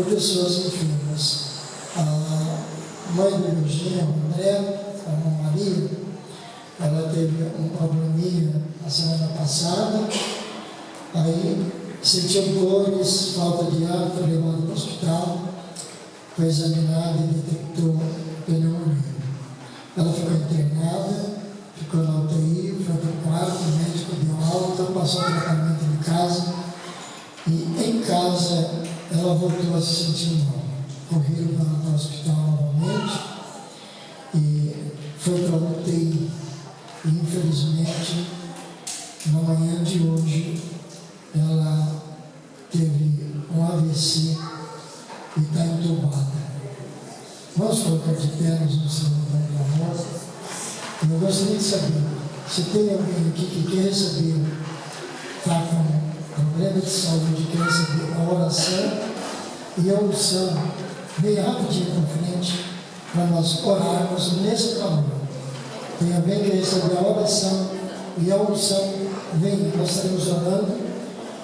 por pessoas enfermas. A mãe do meu genro, André, a irmã Maria, ela teve um probleminha na semana passada, aí sentiu dores, falta de ar, foi levado para o hospital, foi examinada e detectou pneumonia. Ela ficou internada, ficou na UTI, foi para o quarto, o médico deu alta, passou o tratamento em casa, e em casa ela voltou a se sentir mal. Correram para o hospital novamente e foi para a UTI. E infelizmente, na manhã de hoje, ela teve um AVC e está entubada. Vamos colocar de pé, nós vamos celebrar o amor. Eu gostaria de saber se tem alguém aqui que quer receber, está com problema de saúde, quer receber a oração e a unção. Vem rapidinho para frente para nós orarmos nesse clamor. Tem alguém que receber a oração e a unção, vem, nós estaremos orando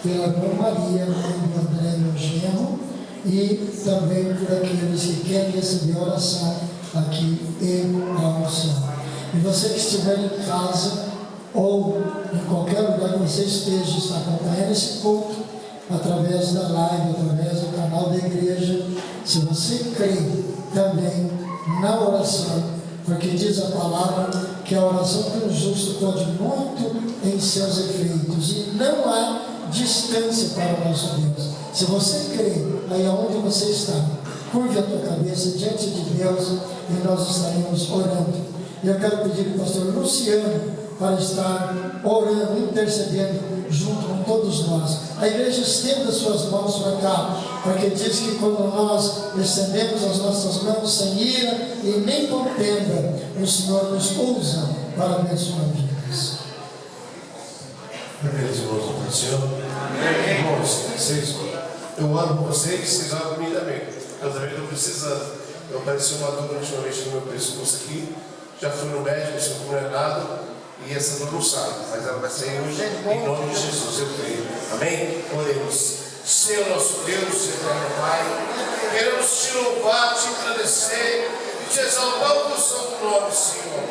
pela irmã Maria, do André, meu genro, e também por aqueles que querem receber a oração aqui e a unção. E você que estiver em casa ou em qualquer lugar que você esteja, está acompanhando esse culto através da live, através do canal da igreja, se você crê também na oração, porque diz a palavra que a oração do justo pode muito em seus efeitos e não há distância para o nosso Deus. Se você crê, aí aonde você está, curve a tua cabeça diante de Deus e nós estaremos orando. E eu quero pedir ao pastor Luciano para estar orando, intercedendo junto com todos nós. A igreja estenda suas mãos para cá, porque diz que quando nós estendemos as nossas mãos sem ira e nem contenda, o Senhor nos usa para abençoar vidas. Primeiros irmãos do Senhor. Irmãos, eu amo vocês, vocês amam a mim também. Eu também estou precisando. Eu apareci uma dor ultimamente no meu pescoço aqui. Já fui no médico, isso não é nada. E essa dor não sai, mas ela vai sair hoje, em nome de Jesus, eu creio. Amém? Oremos. Senhor nosso Deus, eterno Pai, queremos te louvar, te agradecer e te exaltar o teu santo nome, Senhor.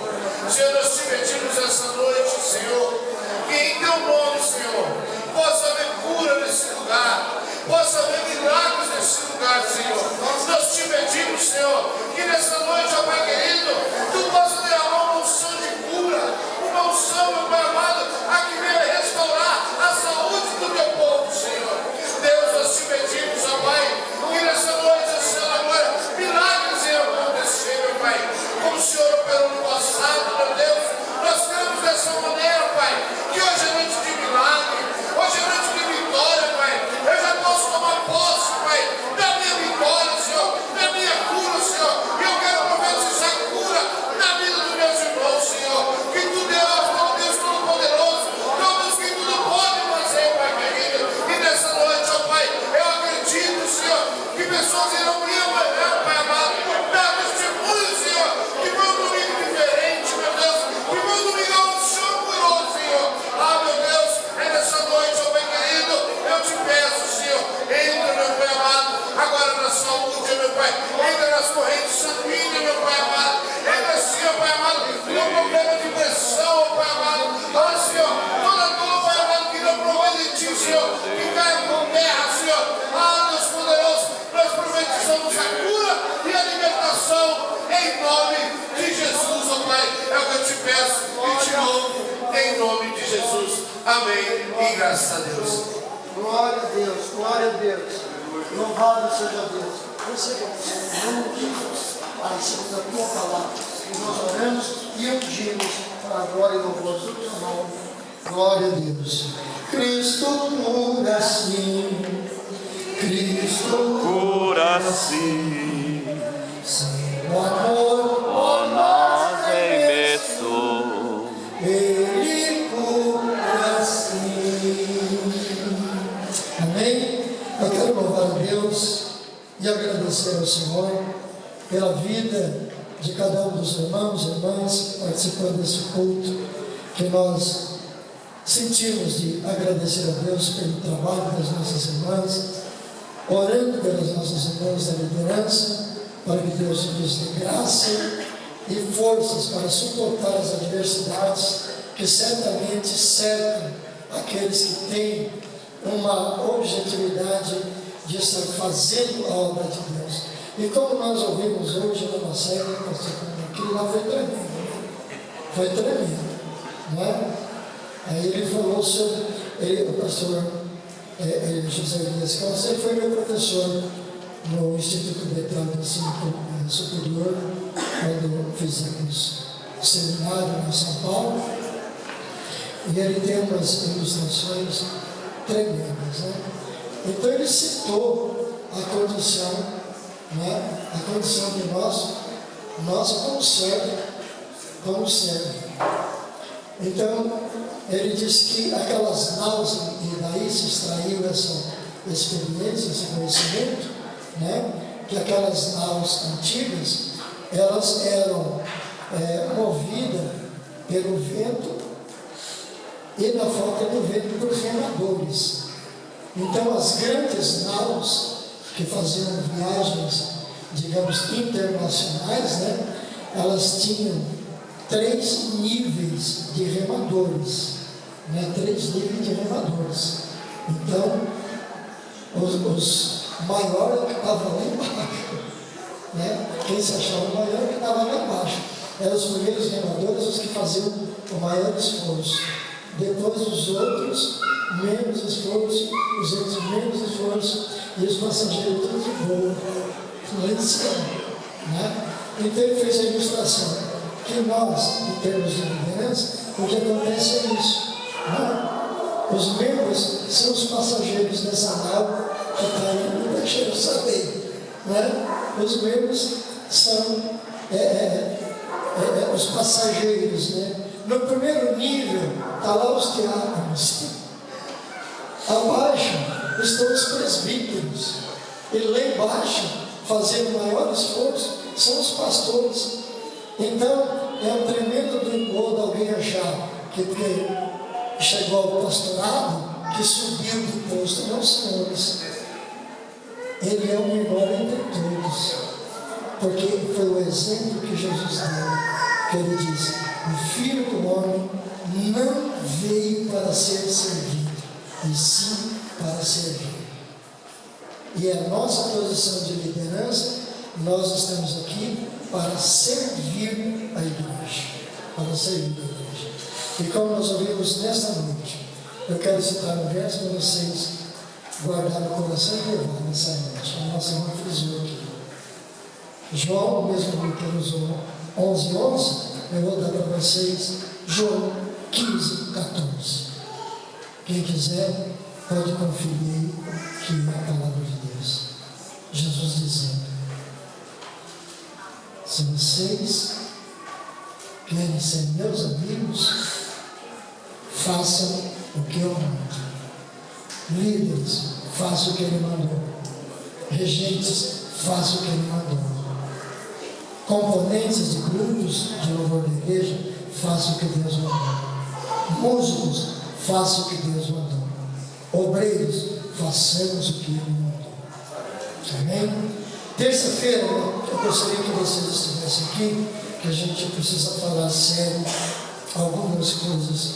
Senhor, nós te pedimos essa noite, Senhor, que em teu nome, Senhor, possa haver cura nesse lugar, possa haver milagres nesse lugar, Senhor. Nós te pedimos, Senhor, que nessa noite, ó Pai querido, tu possa derramar uma unção de cura, uma unção, meu Pai amado, a que venha restaurar a saúde do teu povo, Senhor. Deus, nós te pedimos, ó Pai, que nessa noite, Senhor, agora, milagres venham acontecer, meu Pai. Como o Senhor operou no passado, meu Deus, nós queremos dessa maneira, Pai, que hoje é noite de milagre, hoje é noite de vitória, Pai. Eu já posso tomar posse, Pai, da minha vitória, Senhor, da minha cura, Senhor. E eu quero profetizar cura na vida dos meus irmãos, Senhor. Que tu, Deus, ó Deus Todo-Poderoso, ó Deus que tudo pode fazer, Pai querido. E nessa noite, ó Pai, eu acredito, Senhor, que pessoas irão me amanhã, Pai amado, dar testemunho, Senhor, que foi um domingo diferente, meu Deus, que foi um domingo onde o Senhor curou, Senhor. Ah, meu Deus, é nessa noite, ó Pai querido, eu te peço, Senhor, entra, meu Pai amado, agora na saúde, meu Pai, entra nas correntes sanguíneas, meu Pai amado, entra, Senhor, Pai amado, no problema de pressão, Pai amado, ah, Senhor, toda dor, Pai amado, que não provém de ti, Senhor, que cai por terra, Senhor, ah, Deus poderoso, nós profetizamos a cura e a libertação em nome de Jesus, ó Pai, é o que eu te peço e te louvo, em nome de Jesus, amém, e graças a Deus. Glória a Deus, glória a Deus. Louvado seja Deus. Você que é o nome de Jesus, Pai, segundo a tua palavra, e nós oramos e ungimos para a glória e louvor do teu nome. Glória a Deus. Cristo cura-se, Cristo Cura-se, seu amor, ó nós embeçou. Ele cura-se. Amém? Eu quero louvar a Deus e agradecer ao Senhor pela vida de cada um dos irmãos e irmãs participando desse culto, que nós sentimos de agradecer a Deus pelo trabalho das nossas irmãs, orando pelos nossos irmãos da liderança, para que Deus lhes dê graça e forças para suportar as adversidades que certamente cercam aqueles que têm uma objetividade de estar fazendo a obra de Deus. E como nós ouvimos hoje na nossa época, aquilo lá foi tremendo. Foi tremendo, não é? Aí ele falou sobre, o pastor José Elias Calça, ele foi meu professor no Instituto Betel de Ensino Superior, quando fizemos seminário em São Paulo. E ele tem umas ilustrações tremendas, né? Então ele citou a condição, né? A condição de nós como servo. Então ele disse que aquelas naus, e daí se extraiu essa experiência, esse conhecimento, né? Que aquelas naus antigas, elas eram movidas pelo vento e na falta do vento por remadores. Então as grandes naus que faziam viagens, digamos, internacionais, né? Elas tinham 3 níveis de remadores, né? 3 níveis de remadores. Então os maiores que estavam lá embaixo, né? Quem se achava maior que estava lá embaixo. Eram os primeiros remadores os que faziam o maior esforço. Depois os outros, menos esforço, os outros menos esforço, e os passageiros todos de boa, lá em cima, né? Então ele fez a ilustração que nós, em termos de liderança, o que acontece é isso, né? Os membros são os passageiros dessa nave que está indo para Jerusalém, né? Os membros são os passageiros, né? No primeiro nível, está lá os diáconos. Abaixo estão os presbíteros. E lá embaixo, fazendo maior esforço, são os pastores. Então, é um tremendo engodo alguém achar que chegou ao pastorado, que subiu do posto. Não, senhores. Ele é o menor entre todos. Porque foi o exemplo que Jesus deu. Que ele disse: o Filho do Homem não veio para ser servido, e sim para servir. E a nossa posição de liderança, nós estamos aqui para servir a igreja. Para servir a igreja. E como nós ouvimos nesta noite, eu quero citar um verso para vocês guardar no coração e levar nessa noite. A nossa irmã frisou aqui. João, o mesmo livro que ele usou, 11:11, eu vou dar para vocês João 15:14. Quem quiser pode conferir que é a palavra de Deus. Jesus dizendo: se vocês querem ser meus amigos, façam o que eu mando. Líderes, façam o que ele mandou. Regentes, façam o que ele mandou. Componentes de grupos de louvor da igreja, façam o que Deus mandou. Músicos, façam o que Deus mandou. Obreiros, façamos o que Ele mandou. Amém? Terça-feira, eu gostaria que vocês estivessem aqui, que a gente precisa falar sério algumas coisas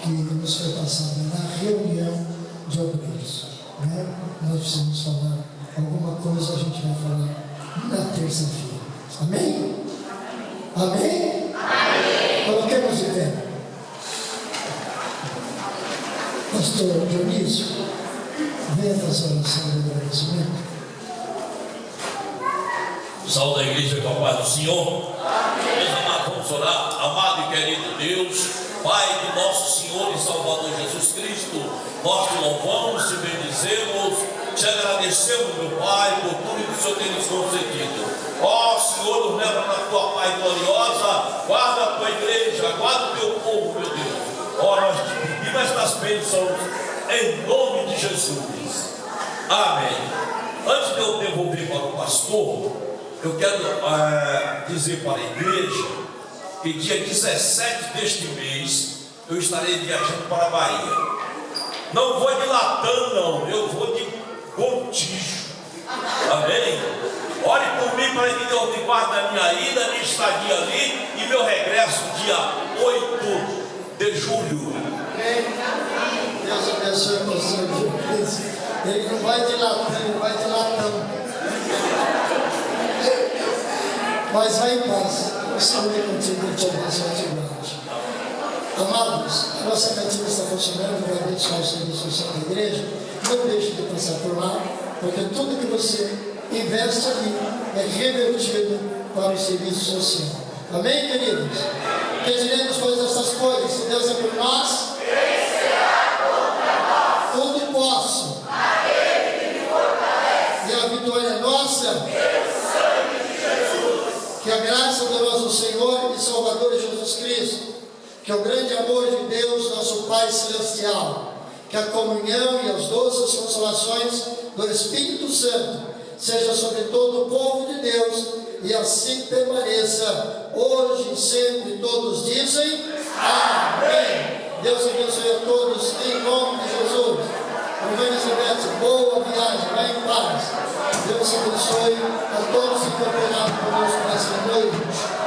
que nos foi passada na reunião de obreiros, né? Nós precisamos falar alguma coisa, a gente vai falar na terça-feira. Amém? Amém? Amém. Coloquemos de pé. Pastor Dionísio, venha fazer a oração de agradecimento. Saúde a igreja com a paz do Senhor. Meus amados, vamos orar. Amado e querido Deus, Pai do nosso Senhor e Salvador Jesus Cristo, nós te louvamos, te bendizemos, te agradecemos, meu Pai, por tudo que o Senhor tem nos concedido. Ó Senhor, nos leva na tua paz gloriosa, guarda a tua igreja, guarda o teu povo, meu Deus. Ó, nós te pedimos estas bênçãos em nome de Jesus. Amém. Antes de eu devolver para o pastor, eu quero dizer para a igreja que dia 17 deste mês eu estarei viajando para a Bahia. Não vou de Latam, não, eu vou de Gontijo. Amém? Ore por mim para que Deus me guarde a minha ida, minha estadia ali e meu regresso dia 8 de julho. Deus abençoe o pastor Dionísio. Ele não vai de latão, ele vai de latão. Mas vai em paz. O Senhor é contigo e te abençoe de grande. Amados, a nossa cantina está funcionando, vai abençoar o serviço social da igreja. Não deixe de passar por lá, porque tudo que você investe ali é revertido para o serviço social. Amém, queridos? Que diremos, pois, estas coisas? Se Deus é por nós, quem será contra nós? Tudo posso naquele que me fortalece. E a vitória é nossa pelo sangue de Jesus. Que a graça do nosso Senhor e Salvador Jesus Cristo, que o grande amor de Deus, nosso Pai Celestial, que a comunhão e as doces consolações do Espírito Santo seja sobre todo o povo de Deus e assim permaneça hoje e sempre. Todos dizem amém. Deus abençoe a todos em nome de Jesus. Irmã Elizabeth, boa viagem, vai em paz. Deus abençoe a todos que cooperaram conosco nessa noite.